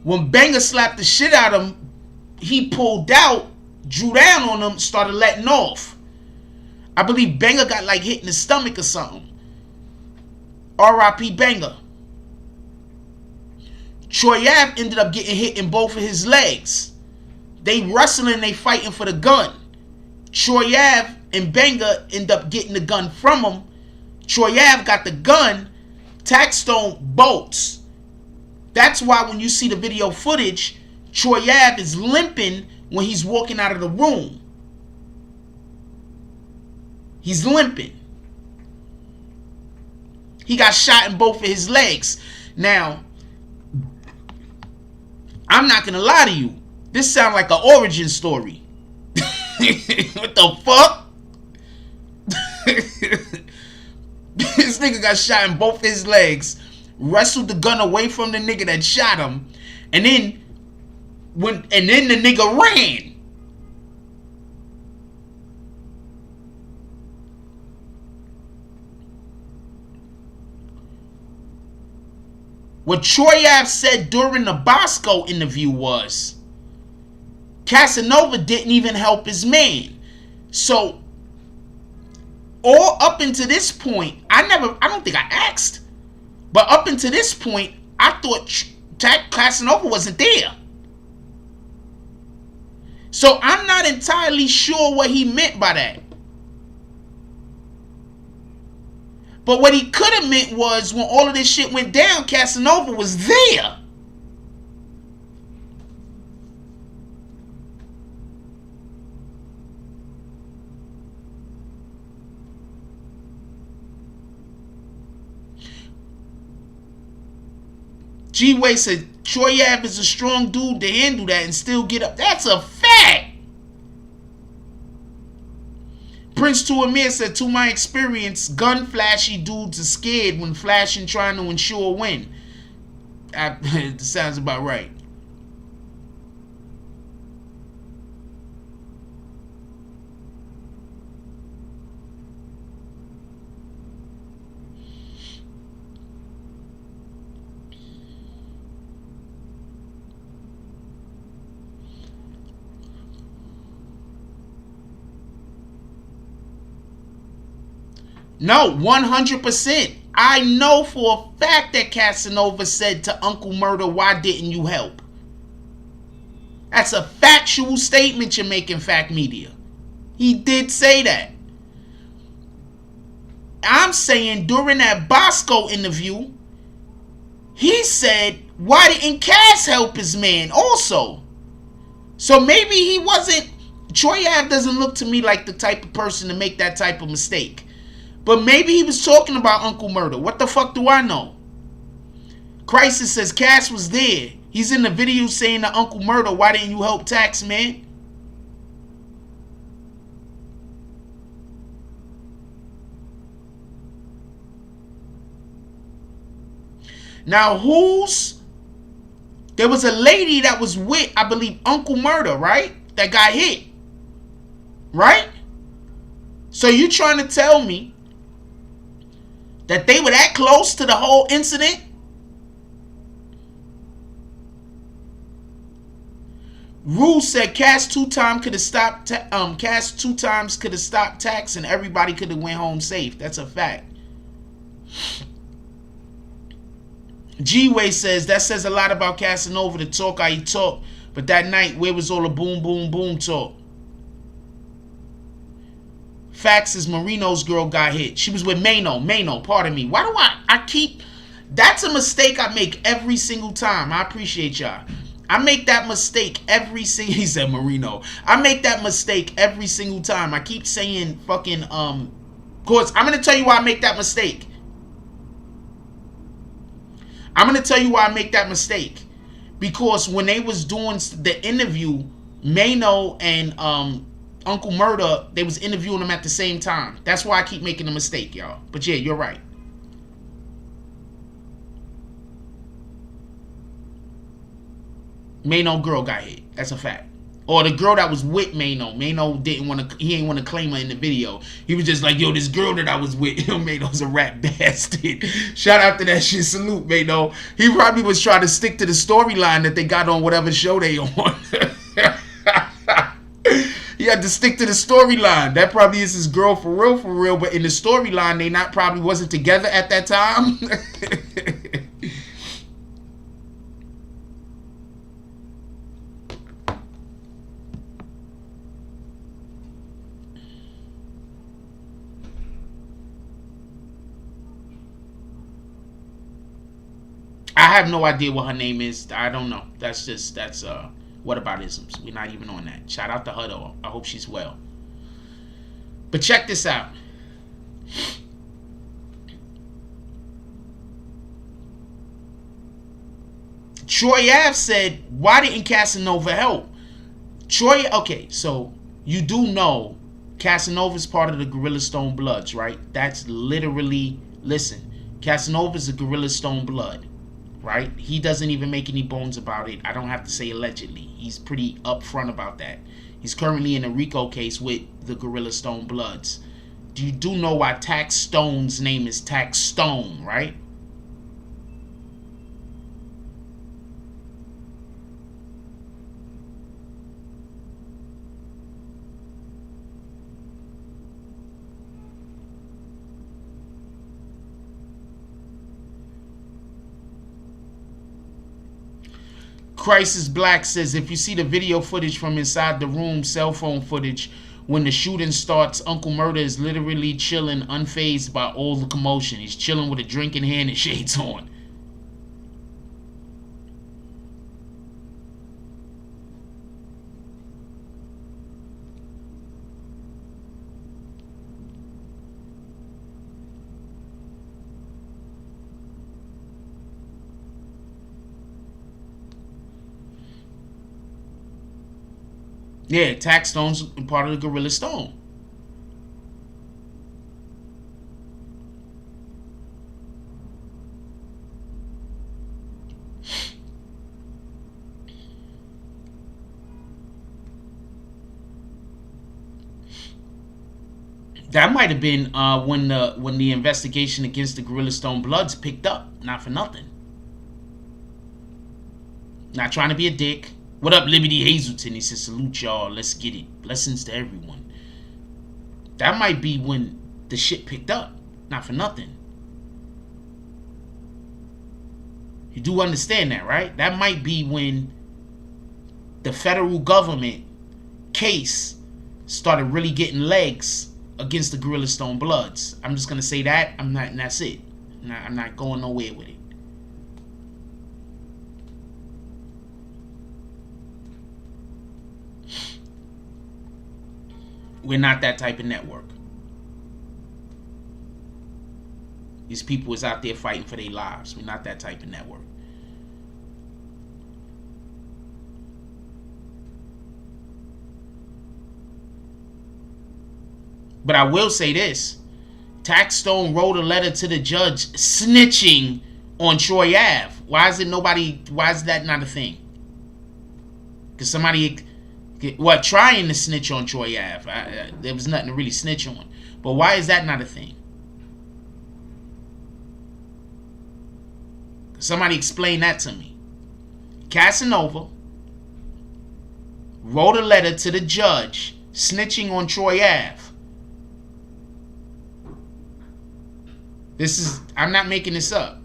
When Banger slapped the shit out of him, he pulled out, drew down on him, started letting off. I believe Banger got like hit in the stomach or something. R.I.P. Banger. Troy Ave ended up getting hit in both of his legs. They wrestling, they fighting for the gun. Troy Ave and Banger end up getting the gun from him. Troy Ave got the gun. Taxstone bolts. That's why when you see the video footage, Troy Ave is limping when he's walking out of the room. He's limping. He got shot in both of his legs. Now, I'm not gonna lie to you. This sounds like an origin story. What the fuck? This nigga got shot in both his legs, wrestled the gun away from the nigga that shot him, and then the nigga ran. What Troy Ave said during the Bosco interview was Casanova didn't even help his man. So all up until this point, I don't think I asked, but up until this point, I thought Casanova wasn't there. So I'm not entirely sure what he meant by that. But what he could have meant was when all of this shit went down, Casanova was there. G-Way said Troy Ave is a strong dude to handle that and still get up. That's a fact. Prince to Amir said, to my experience, gun flashy dudes are scared when flashing trying to ensure a win. That sounds about right. No, 100%. I know for a fact that Casanova said to Uncle Murder, why didn't you help? That's a factual statement you're making, Fact Media. He did say that. I'm saying during that Bosco interview, he said, why didn't Cass help his man also? So maybe he wasn't... Troy Ave doesn't look to me like the type of person to make that type of mistake. But maybe he was talking about Uncle Murder. What the fuck do I know? Crisis says Cass was there. He's in the video saying to Uncle Murder, why didn't you help Tax, man? Now there was a lady that was with, I believe, Uncle Murder, right? That got hit. Right? So you trying to tell me that they were that close to the whole incident? Rue said Cass 2 times could have stopped Cass 2 times could have stopped Tax and everybody could have went home safe. That's a fact. G-Way says that says a lot about Casanova to talk how he talked, but that night where was all the boom boom boom talk? Facts is Marino's girl got hit. She was with Mano, pardon me. Why do I keep... That's a mistake I make every single time. I appreciate y'all. I make that mistake every single... He said Marino. I make that mistake every single time. I keep saying fucking... Of course, I'm going to tell you why I make that mistake. I'm going to tell you why I make that mistake. Because when they was doing the interview, Mano and... Uncle Murder, they was interviewing him at the same time. That's why I keep making a mistake, y'all. But yeah, you're right. Mano girl got hit. That's a fact. Or the girl that was with Mano. Mano didn't want to, he ain't want to claim her in the video. He was just like, yo, this girl that I was with, Mano's a rap bastard. Shout out to that shit. Salute, Mano. He probably was trying to stick to the storyline that they got on whatever show they on. He had to stick to the storyline. That probably is his girl for real. But in the storyline, they probably wasn't together at that time. I have no idea what her name is. I don't know. That's whataboutisms. We're not even on that. Shout out to her though. I hope she's well. But check this out. Troy Ave said, why didn't Casanova help? Okay, so you do know Casanova's part of the Gorilla Stone Bloods, right? That's literally, listen, Casanova's a Gorilla Stone Blood. Right? He doesn't even make any bones about it. I don't have to say allegedly. He's pretty upfront about that. He's currently in a RICO case with the Gorilla Stone Bloods. You do know why Taxstone's name is Taxstone, right? Crisis Black says, if you see the video footage from inside the room, cell phone footage, when the shooting starts, Uncle Murder is literally chilling, unfazed by all the commotion. He's chilling with a drink in hand and shades on. Yeah, Taxstone's part of the Gorilla Stone. That might have been when the investigation against the Gorilla Stone Bloods picked up. Not for nothing. Not trying to be a dick. What up, Liberty Hazelton? He says, salute y'all. Let's get it. Blessings to everyone. That might be when the shit picked up. Not for nothing. You do understand that, right? That might be when the federal government case started really getting legs against the Gorilla Stone Bloods. I'm just going to say that. I'm not, and that's it. I'm not going nowhere with it. We're not that type of network. These people is out there fighting for their lives. We're not that type of network. But I will say this. Taxstone wrote a letter to the judge snitching on Troy Ave. Why is that not a thing? Because somebody, trying to snitch on Troy Ave. There was nothing to really snitch on. But why is that not a thing? Somebody explain that to me. Casanova wrote a letter to the judge snitching on Troy Ave. I'm not making this up.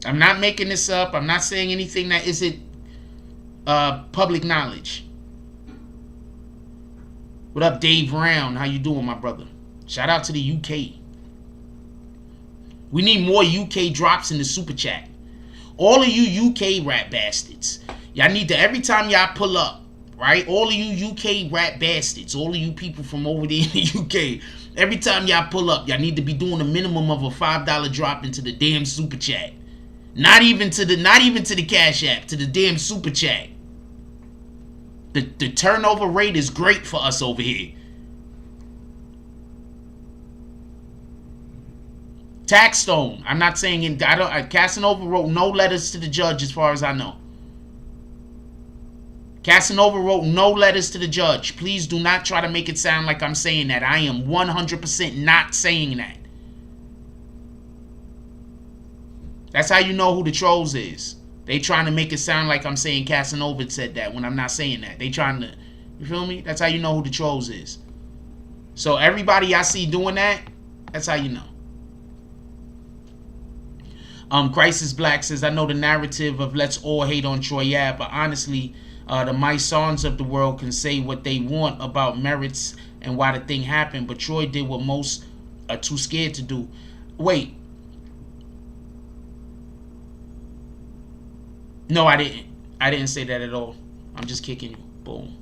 I'm not making this up. I'm not saying anything that isn't public knowledge. What up, Dave Brown? How you doing, my brother? Shout out to the UK. We need more UK drops in the super chat. All of you UK rap bastards. Y'all need to, every time y'all pull up, right? All of you UK rap bastards. All of you people from over there in the UK. Every time y'all pull up, y'all need to be doing a minimum of a $5 drop into the damn super chat. Not even to the Cash App, to the damn super chat. The turnover rate is great for us over here. Taxstone. I'm not saying Casanova wrote no letters to the judge as far as I know. Casanova wrote no letters to the judge. Please do not try to make it sound like I'm saying that. I am 100% not saying that. That's how you know who the trolls is. They trying to make it sound like I'm saying Casanova said that when I'm not saying that. They trying to, you feel me? That's how you know who the trolls is. So everybody I see doing that, that's how you know. Crisis Black says, I know the narrative of let's all hate on Troy Ave, but honestly, the Mysons of the world can say what they want about merits and why the thing happened, but Troy did what most are too scared to do. Wait. No, I didn't. I didn't say that at all. I'm just kicking you. Boom.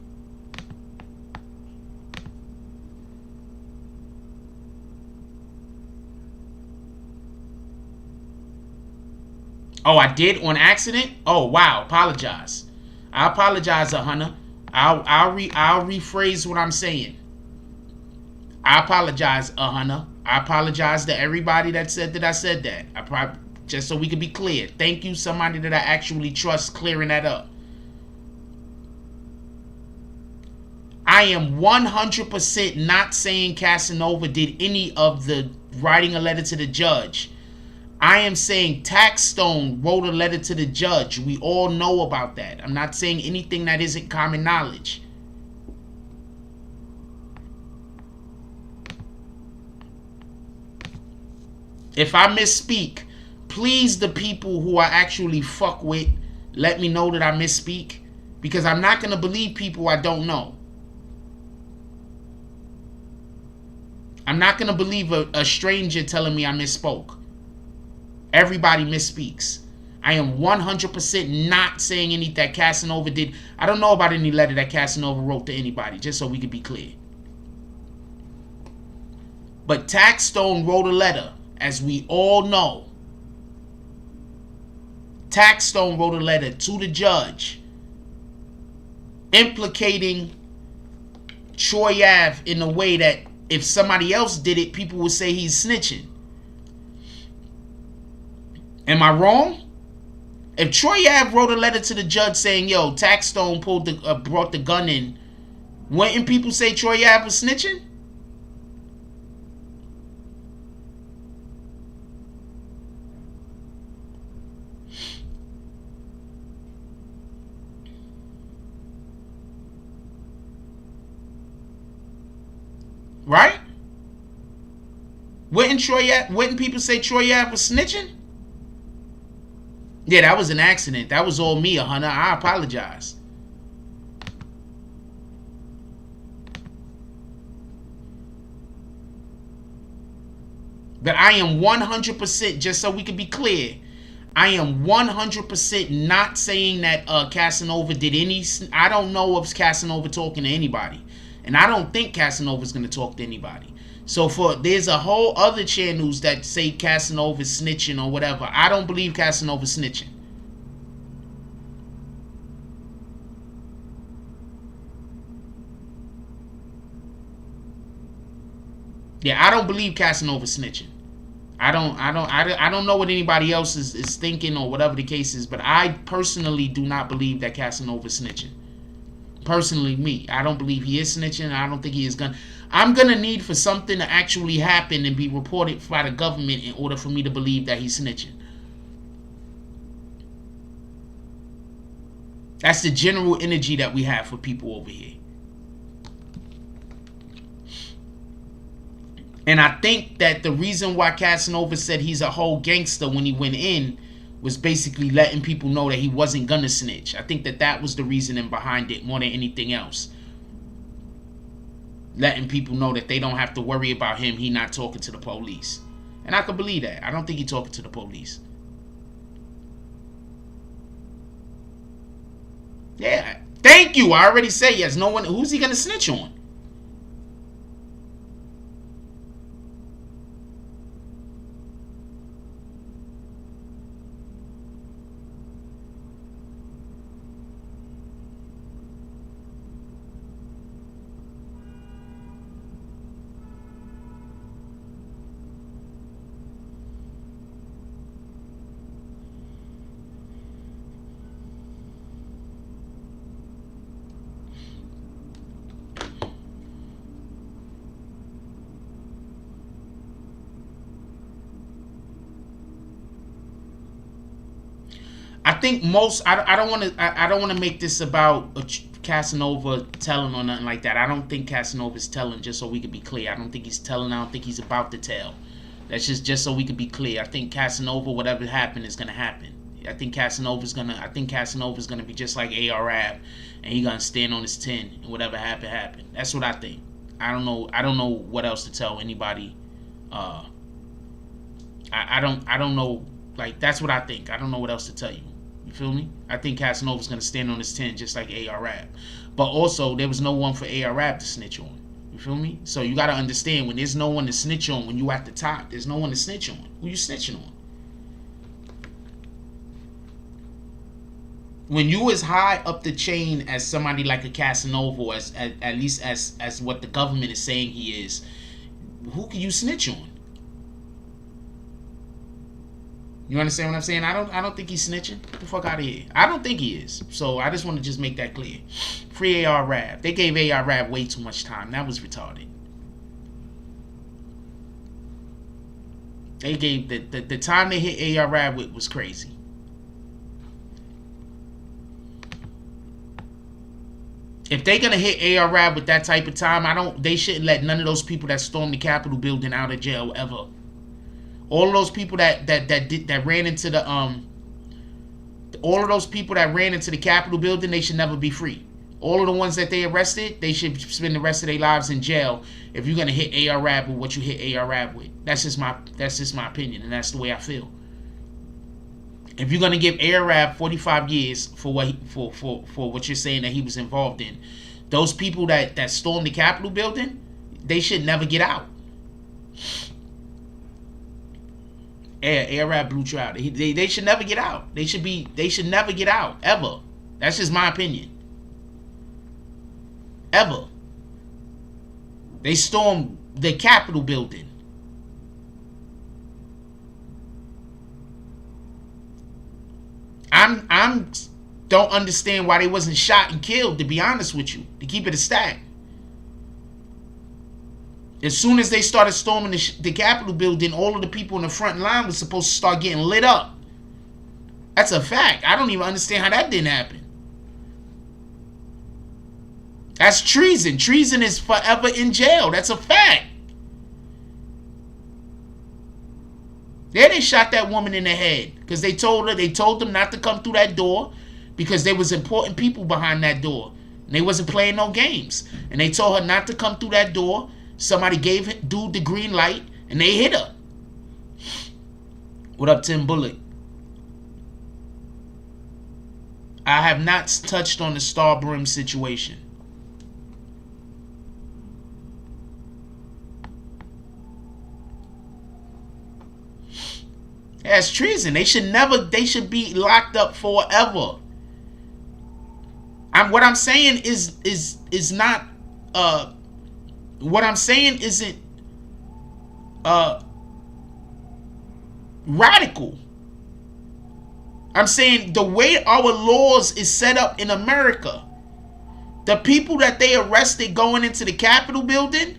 Oh, I did on accident? Oh, wow. Apologize. I apologize, Hunter. I'll rephrase what I'm saying. I apologize, Hunter. I apologize to everybody that said that I said that. Just so we can be clear. Thank you, somebody that I actually trust clearing that up. I am 100% not saying Casanova did any of the writing a letter to the judge. I am saying Taxstone wrote a letter to the judge. We all know about that. I'm not saying anything that isn't common knowledge. If I misspeak, please, the people who I actually fuck with, let me know that I misspeak. Because I'm not going to believe people I don't know. I'm not going to believe a stranger telling me I misspoke. Everybody misspeaks. I am 100% not saying anything that Casanova did. I don't know about any letter that Casanova wrote to anybody, just so we can be clear. But Taxstone wrote a letter, as we all know. Taxstone wrote a letter to the judge implicating Troy Ave in a way that if somebody else did it, people would say he's snitching. Am I wrong? If Troy Ave wrote a letter to the judge saying, yo, Taxstone brought the gun in, wouldn't people say Troy Ave was snitching? Right? Wouldn't people say Troy Ave was snitching? Yeah, that was an accident. That was all me, Hunter. I apologize. But I am 100%, just so we can be clear, I am 100% not saying that Casanova did any... I don't know of Casanova talking to anybody. And I don't think Casanova's going to talk to anybody. So there's a whole other channels that say Casanova's snitching or whatever. I don't believe Casanova's snitching. Yeah, I don't believe Casanova's snitching. I don't know what anybody else is thinking or whatever the case is, but I personally do not believe that Casanova's snitching. Personally, me, I don't believe he is snitching. I don't think he is gonna. I'm gonna need for something to actually happen and be reported by the government in order for me to believe that he's snitching. That's the general energy that we have for people over here. And I think that the reason why Casanova said he's a whole gangster when he went in was basically letting people know that he wasn't gonna snitch. I think that was the reasoning behind it more than anything else. Letting people know that they don't have to worry about him. He not talking to the police. And I can believe that. I don't think he talking to the police. Yeah. Thank you. I already said yes. No one. Who's he gonna snitch on? I think most. I don't want to make this about Casanova telling or nothing like that. I don't think Casanova's telling, just so we can be clear. I don't think he's telling. I don't think he's about to tell. That's just so we can be clear. I think Casanova, whatever happened, is gonna happen. I think Casanova's gonna be just like ARAB, and he's gonna stand on his 10 and whatever happened. That's what I think. I don't know what else to tell anybody. I don't know. Like, that's what I think. I don't know what else to tell you. You feel me? I think Casanova's gonna stand on his 10 just like ARAB. But also, there was no one for ARAB to snitch on. You feel me? So you gotta understand, when there's no one to snitch on, when you at the top, there's no one to snitch on. Who you snitching on? When you as high up the chain as somebody like a Casanova, or at least as what the government is saying he is, who can you snitch on? You understand what I'm saying? I don't think he's snitching. Get the fuck out of here. I don't think he is. So I just want to just make that clear. Free ARAB. They gave ARAB way too much time. That was retarded. They gave the time they hit ARAB with was crazy. If they're gonna hit ARAB with that type of time, they shouldn't let none of those people that stormed the Capitol building out of jail ever. All of those people that ran into the all of those people that ran into the Capitol building, they should never be free. All of the ones that they arrested, they should spend the rest of their lives in jail if you're gonna hit ARAB with what you hit ARAB with. That's just my opinion, and that's the way I feel. If you're gonna give ARAB 45 years for what you're saying that he was involved in, those people that stormed the Capitol building, they should never get out. ARAB Blue Trial. They should never get out. They should never get out ever. That's just my opinion. Ever. They stormed the Capitol building. I'm don't understand why they wasn't shot and killed, to be honest with you, to keep it a stack. As soon as they started storming the Capitol building, all of the people in the front line was supposed to start getting lit up. That's a fact. I don't even understand how that didn't happen. That's treason. Treason is forever in jail. That's a fact. They shot that woman in the head because they told them not to come through that door because there was important people behind that door. And they wasn't playing no games. And they told her not to come through that door. Somebody gave dude the green light and they hit her. What up, Tim Bullock? I have not touched on the Star Brim situation. That's treason. They should be locked up forever. What I'm saying is not what I'm saying isn't radical. I'm saying the way our laws is set up in America, the people that they arrested going into the Capitol building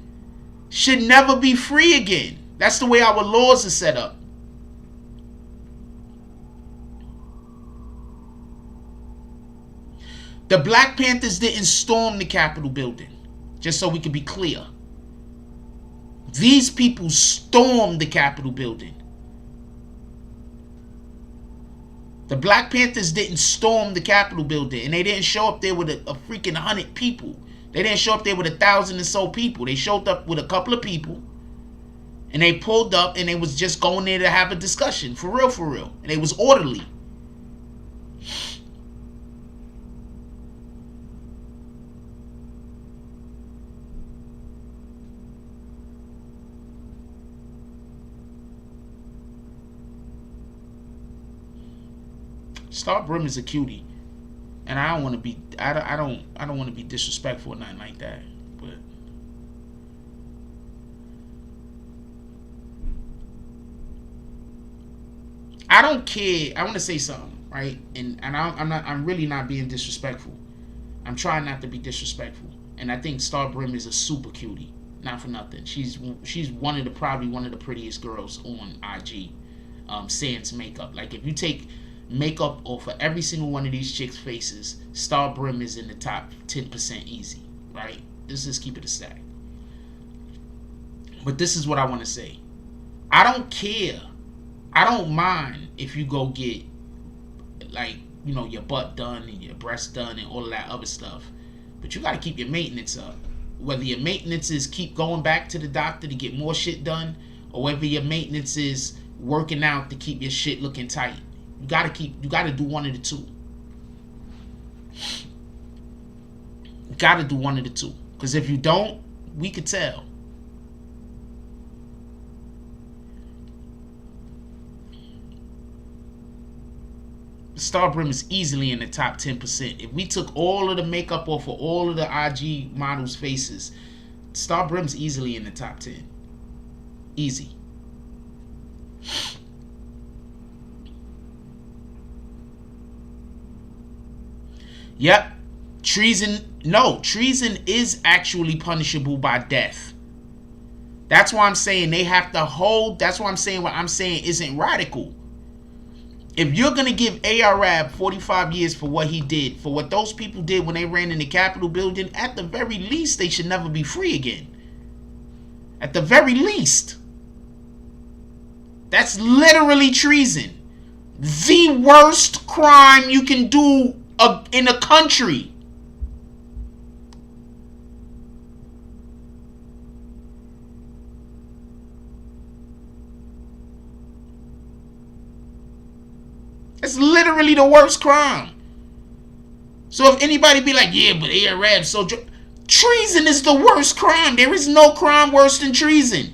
should never be free again. That's the way our laws are set up. The Black Panthers didn't storm the Capitol building, just so we can be clear. These people stormed the Capitol building. The Black Panthers didn't storm the Capitol building, and they didn't show up there with a freaking 100 people. They didn't show up there with 1,000 and so people. They showed up with a couple of people, and they pulled up, and they was just going there to have a discussion, for real. And it was orderly. Star Brim is a cutie, and I don't want to be. I don't want to be disrespectful or nothing like that. But I don't care. I want to say something, right? And I'm really not being disrespectful. I'm trying not to be disrespectful, and I think Star Brim is a super cutie. Not for nothing. She's probably one of the prettiest girls on IG. Sans makeup. Like if you take makeup off of every single one of these chicks' faces, Star Brim is in the top 10% easy, right? Let's just keep it a stack. But this is what I want to say. I don't care. I don't mind if you go get, like, you know, your butt done and your breast done and all of that other stuff. But you got to keep your maintenance up. Whether your maintenance is keep going back to the doctor to get more shit done, or whether your maintenance is working out to keep your shit looking tight. You gotta do one of the two. You gotta do one of the two. Because if you don't, we could tell. Star Brim is easily in the top 10%. If we took all of the makeup off of all of the IG models' faces, Star Brim's easily in the top 10. Easy. Yep. Treason. No, treason is actually punishable by death. That's why I'm saying they have to hold. That's why I'm saying what I'm saying isn't radical. If you're going to give Arab 45 years for what he did, for what those people did when they ran in the Capitol building, at the very least, they should never be free again. At the very least. That's literally treason. The worst crime you can do in a country. It's literally the worst crime. So if anybody be like, yeah, but Arab, so treason is the worst crime. There is no crime worse than treason.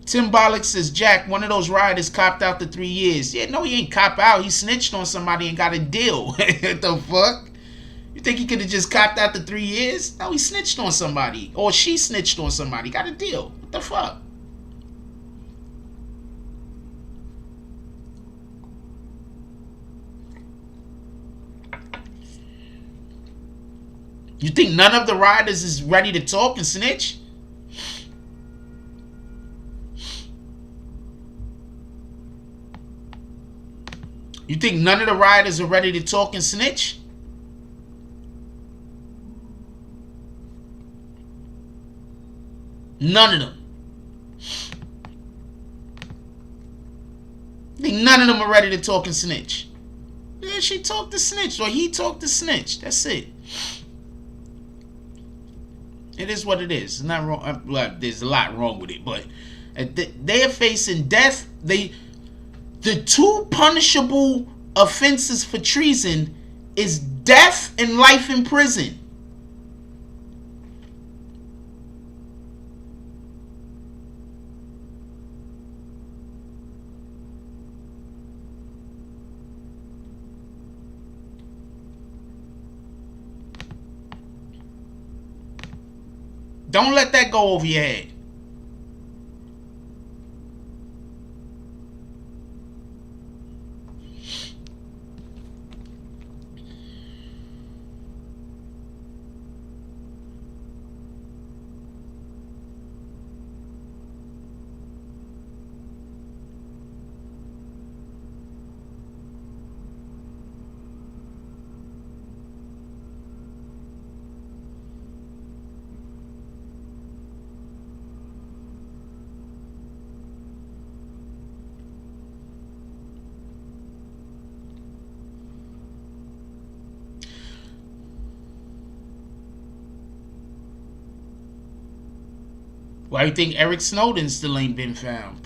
Tim Bollock says, Jack, one of those rioters copped out to 3 years. Yeah, no, he ain't cop out. He snitched on somebody and got a deal. What the fuck? You think he could have just copped out the 3 years? No, he snitched on somebody. Or she snitched on somebody. Got a deal. What the fuck? You think none of the riders is ready to talk and snitch? You think none of the riders are ready to talk and snitch? None of them. I think none of them are ready to talk and snitch. Yeah, she talked to snitch, or he talked to snitch. That's it. It is what it is. It's not wrong. Well, there's a lot wrong with it, but they are facing death. The two punishable offenses for treason is death and life in prison. Don't let that go over your head. Why you think Eric Snowden still ain't been found?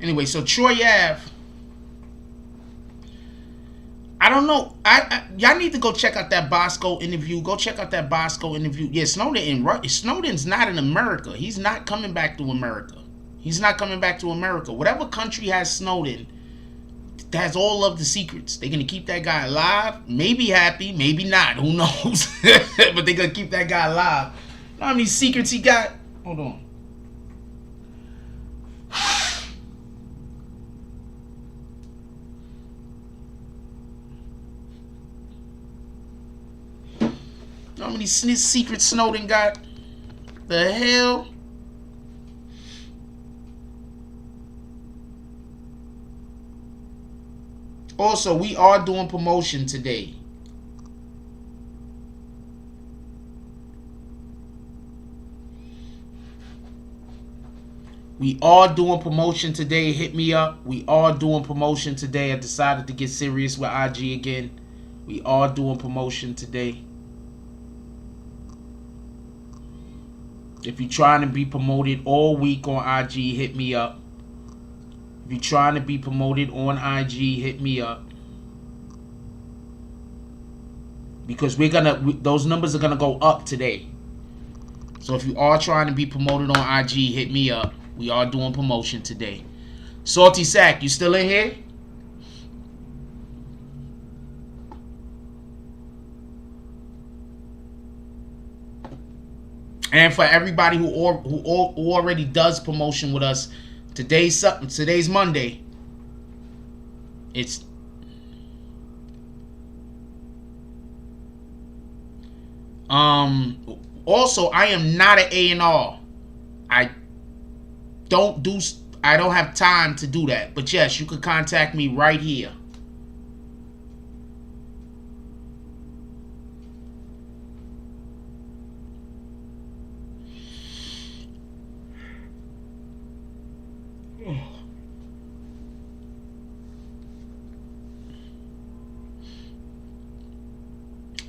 Anyway, so Troy Ave. I don't know. Y'all need to go check out that Bosco interview. Go check out that Bosco interview. Yeah, Snowden's not in America. He's not coming back to America. He's not coming back to America. Whatever country has Snowden, has all of the secrets. They're gonna keep that guy alive. Maybe happy, maybe not. Who knows? But they're gonna keep that guy alive. You know how many secrets he got? Hold on. How many secrets Snowden got? The hell? Also, we are doing promotion today. We are doing promotion today. Hit me up. We are doing promotion today. I decided to get serious with IG again. We are doing promotion today. If you're trying to be promoted all week on IG, hit me up. If you're trying to be promoted on IG, hit me up. Because those numbers are gonna go up today. So if you are trying to be promoted on IG, hit me up. We are doing promotion today. Salty Sack, you still in here? And for everybody who already does promotion with us, today's Monday. It's also, I am not an A&R. I don't have time to do that. But yes, you could contact me right here.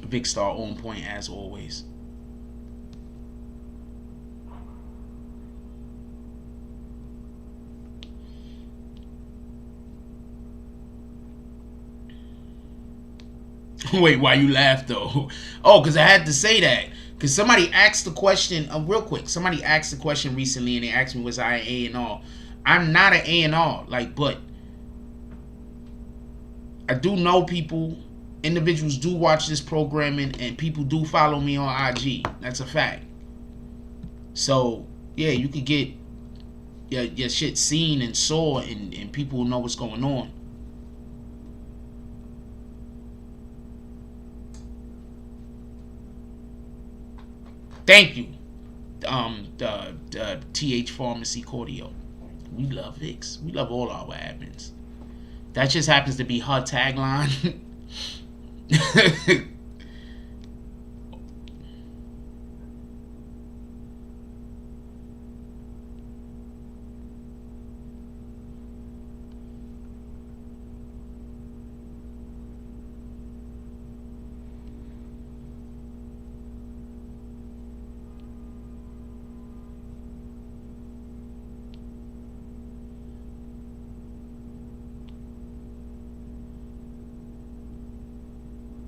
Big Star on point as always. Wait, why you laugh though? Oh, because I had to say that. Because somebody asked the question, real quick. Somebody asked the question recently, and they asked me, was I an A&R? I'm not an A&R. Like, but I do know people. Individuals do watch this programming, and people do follow me on IG. That's a fact. So, yeah, you could get your shit seen and saw, and people will know what's going on. Thank you, the TH Pharmacy Cordio. We love Vix. We love all our admins. That just happens to be her tagline.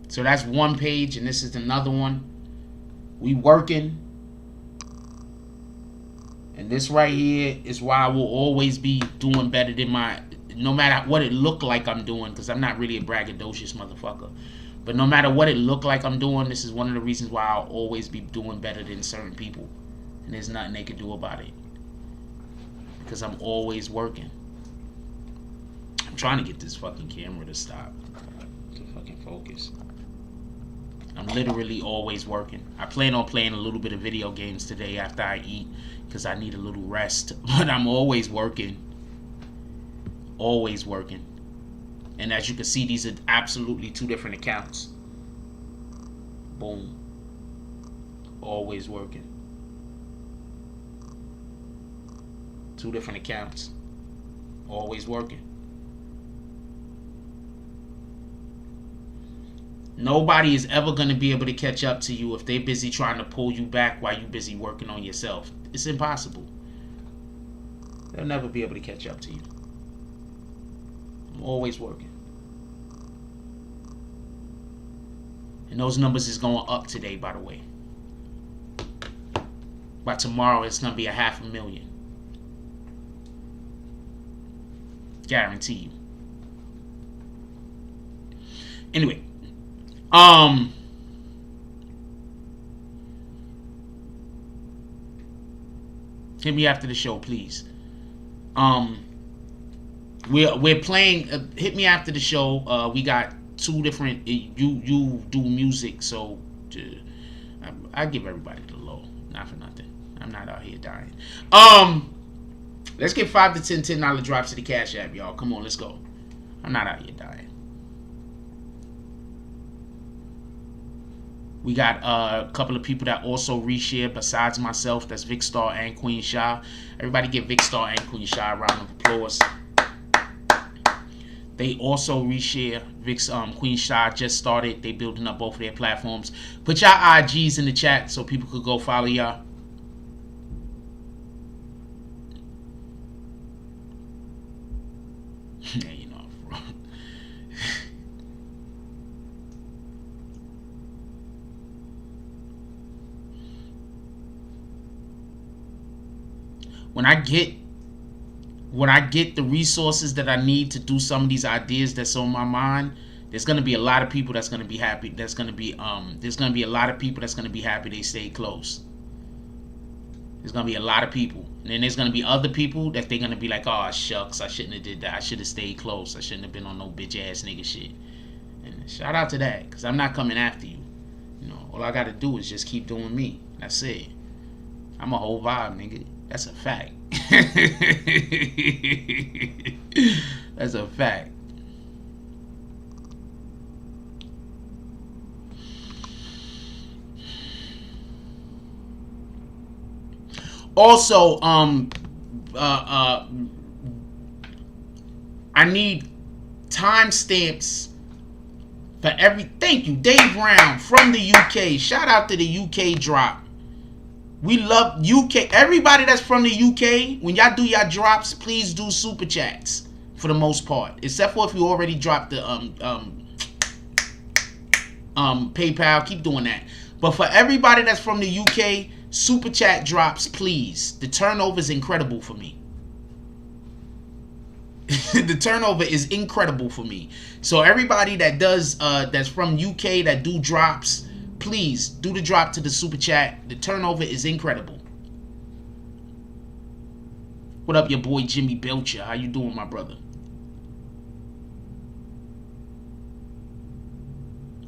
So that's one page, and this is another one. We working. And this right here is why I will always be doing better than no matter what it look like I'm doing, because I'm not really a braggadocious motherfucker. But no matter what it look like I'm doing, this is one of the reasons why I'll always be doing better than certain people. And there's nothing they can do about it. Because I'm always working. I'm trying to get this fucking camera to stop. To fucking focus. I'm literally always working. I plan on playing a little bit of video games today after I eat, because I need a little rest. But I'm always working. Always working. And as you can see, these are absolutely two different accounts. Boom. Always working. Two different accounts. Always working. Nobody is ever going to be able to catch up to you if they're busy trying to pull you back while you're busy working on yourself. It's impossible. They'll never be able to catch up to you. I'm always working. And those numbers is going up today, by the way. By tomorrow, it's going to be 500,000. Guarantee you. Anyway. Hit me after the show, please. We're playing. Hit me after the show. We got two different. You do music, so I give everybody the low. Not for nothing. I'm not out here dying. Let's get 5 to 10 $10 drops to the Cash App, y'all. Come on, let's go. I'm not out here dying. We got a couple of people that also reshare besides myself. That's Vic Star and Queen Sha. Everybody give Vic Star and Queen Sha a round of applause. They also reshare. Vic's Queen Sha just started. They building up both of their platforms. Put y'all IGs in the chat so people could go follow y'all. Yeah, you know, bro. When I get the resources that I need to do some of these ideas that's on my mind, there's gonna be a lot of people that's gonna be happy. There's gonna be a lot of people that's gonna be happy they stay close. There's gonna be a lot of people, and then there's gonna be other people that they're gonna be like, oh shucks, I shouldn't have did that. I should have stayed close. I shouldn't have been on no bitch ass nigga shit. And shout out to that, cause I'm not coming after you. You know, all I gotta do is just keep doing me. That's it. I'm a whole vibe, nigga. That's a fact. That's a fact. Also, I need timestamps for every. Thank you, Dave Brown from the UK. Shout out to the UK drop. We love UK. Everybody that's from the UK, when y'all do y'all drops, please do super chats for the most part, except for if you already dropped the PayPal. Keep doing that. But for everybody that's from the UK, super chat drops, please. The turnover is incredible for me. The turnover is incredible for me. So everybody that does that's from UK that do drops, please do the drop to the super chat. The turnover is incredible. What up, your boy Jimmy Belcher? How you doing, my brother?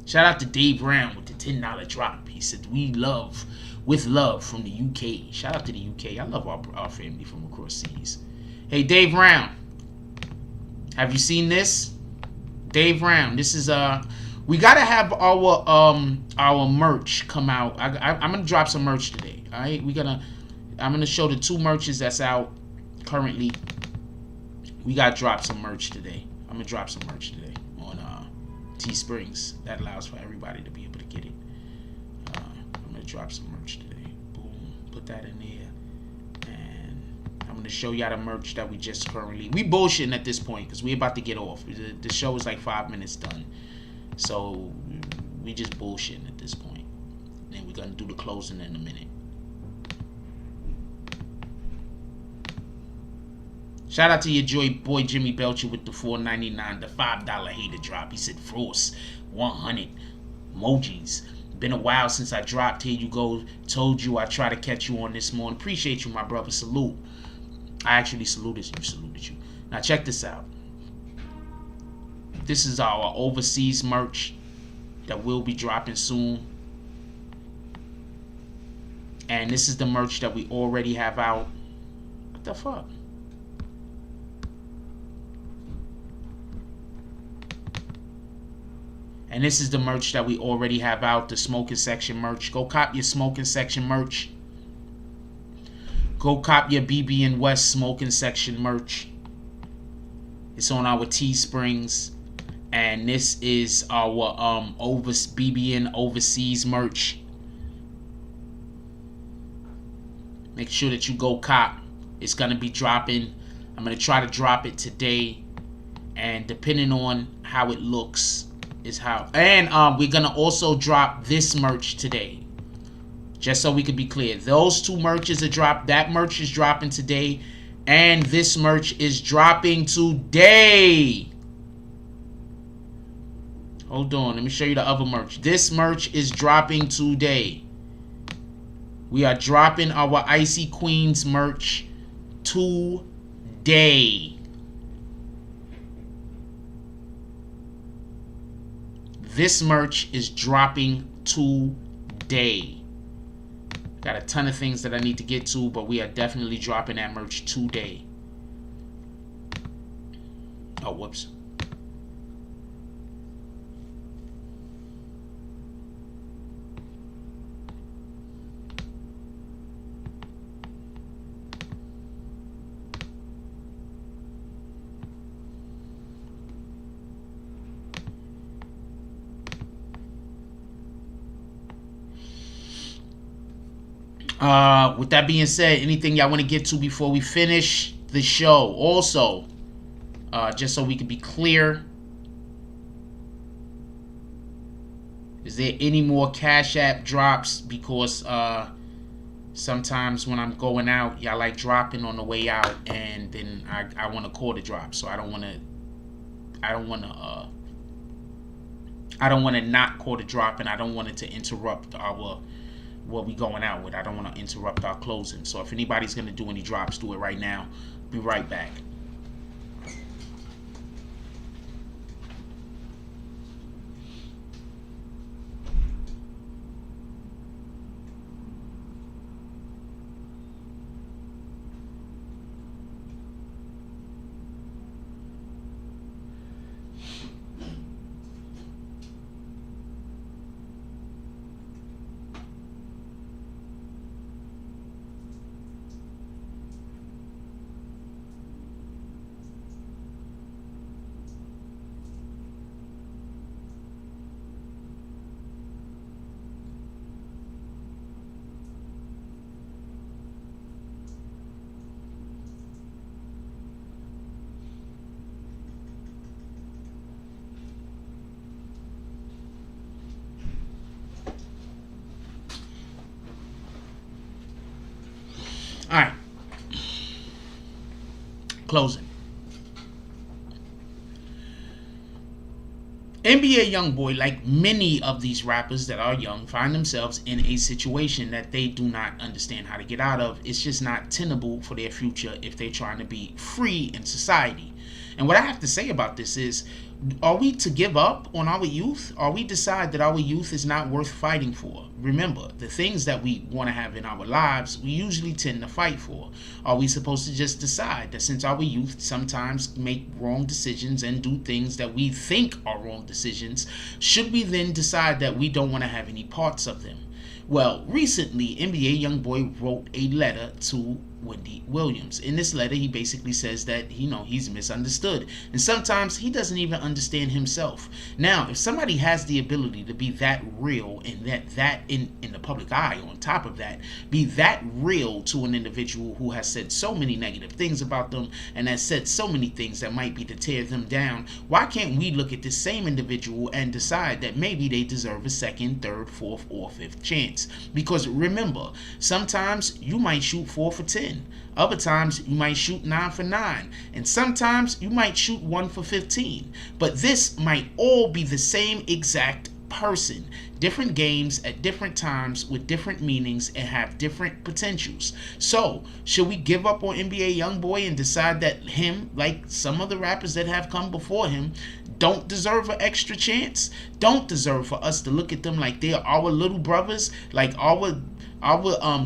Shout out to Dave Brown with the $10 drop. He said, we love, with love from the UK. Shout out to the UK. I love our family from across seas. Hey, Dave Brown. Have you seen this? Dave Brown. This is, we got to have our merch come out. I'm going to drop some merch today. All right? I'm going to show the 2 merches that's out currently. We got to drop some merch today. I'm going to drop some merch today on Teesprings. That allows for everybody to be able to get it. I'm going to drop some merch today. Boom. Put that in there. And I'm going to show y'all the merch that we just currently... We bullshitting at this point because we about to get off. The show is like 5 minutes done. So we just bullshitting at this point. And we're going to do the closing in a minute. Shout out to your boy Jimmy Belcher with the $4.99, the $5 hater drop. He said, Frost, 100 emojis. Been a while since I dropped. Here you go. Told you I try to catch you on this morning. Appreciate you, my brother. Salute. I actually saluted you. Now check this out. This is our overseas merch that will be dropping soon. And this is the merch that we already have out. What the fuck? And this is the merch that we already have out, the smoking section merch. Go cop your smoking section merch. Go cop your BB and West smoking section merch. It's on our Teesprings. And this is our BBN overseas merch. Make sure that you go cop. It's going to be dropping. I'm going to try to drop it today. And depending on how it looks is how. And we're going to also drop this merch today. Just so we can be clear. Those 2 merches are dropped. That merch is dropping today. And this merch is dropping today. Hold on. Let me show you the other merch. This merch is dropping today. We are dropping our Icy Queens merch today. This merch is dropping today. Got a ton of things that I need to get to, but we are definitely dropping that merch today. Oh, whoops. With that being said, anything y'all want to get to before we finish the show? Also, just so we can be clear, is there any more Cash App drops? Because sometimes when I'm going out, y'all like dropping on the way out, and then I want to call the drop, so I don't want to not call the drop, and I don't want it to interrupt what we going out with. I don't want to interrupt our closing. So if anybody's going to do any drops, do it right now. Be right back. All right. Closing. NBA Youngboy, like many of these rappers that are young, find themselves in a situation that they do not understand how to get out of. It's just not tenable for their future if they're trying to be free in society. And what I have to say about this is, are we to give up on our youth? Or we decide that our youth is not worth fighting for? Remember, the things that we want to have in our lives, we usually tend to fight for. Are we supposed to just decide that since our youth sometimes make wrong decisions and do things that we think are wrong decisions, should we then decide that we don't want to have any parts of them? Well, recently, NBA Youngboy wrote a letter to Wendy Williams. In this letter, he basically says that, he's misunderstood. And sometimes he doesn't even understand himself. Now, if somebody has the ability to be that real and that in the public eye, on top of that, be that real to an individual who has said so many negative things about them and has said so many things that might be to tear them down, why can't we look at this same individual and decide that maybe they deserve a second, third, fourth, or fifth chance? Because remember, sometimes you might shoot 4 for 10. Other times you might shoot 9 for 9, and sometimes you might shoot 1 for 15. But this might all be the same exact person. Different games at different times with different meanings and have different potentials. So, should we give up on NBA Youngboy and decide that him, like some of the rappers that have come before him, don't deserve an extra chance? Don't deserve for us to look at them like they're our little brothers, like our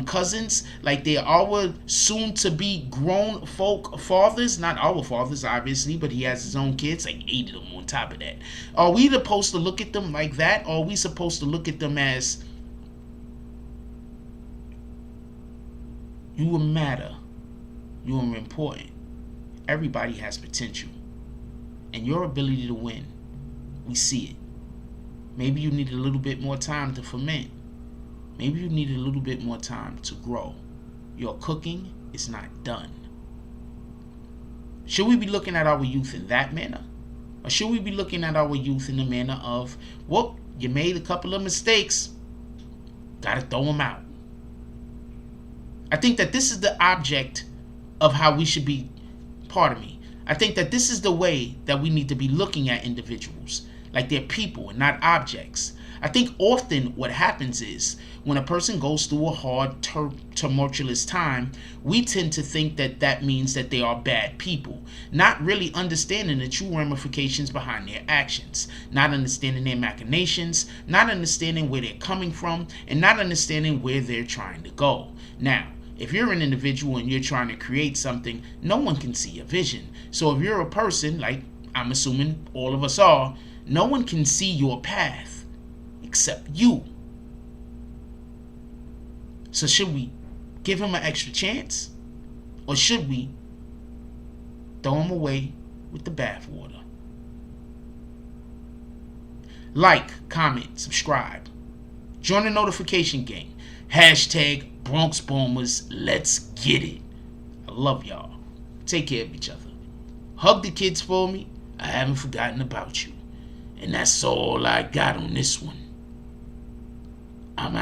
cousins, like they're our soon-to-be grown folk fathers? Not our fathers, obviously, but he has his own kids, like 8 of them on top of that. Are we supposed to look at them like that, or are we supposed to look at them as, you will matter, you are important, everybody has potential, and your ability to win, we see it. Maybe you need a little bit more time to ferment. Maybe you need a little bit more time to grow. Your cooking is not done. Should we be looking at our youth in that manner? Or should we be looking at our youth in the manner of, well, you made a couple of mistakes, gotta throw them out? I think that this is the object of how we should be, I think that this is the way that we need to be looking at individuals, like they're people and not objects. I think often what happens is when a person goes through a hard, tumultuous time, we tend to think that that means that they are bad people, not really understanding the true ramifications behind their actions, not understanding their machinations, not understanding where they're coming from, and not understanding where they're trying to go. Now, if you're an individual and you're trying to create something, no one can see your vision. So if you're a person, like I'm assuming all of us are, no one can see your path except you. So should we give him an extra chance? Or should we throw him away with the bathwater? Like, comment, subscribe. Join the notification gang. Hashtag Bronx Bombers. Let's get it. I love y'all. Take care of each other. Hug the kids for me. I haven't forgotten about you. And that's all I got on this one.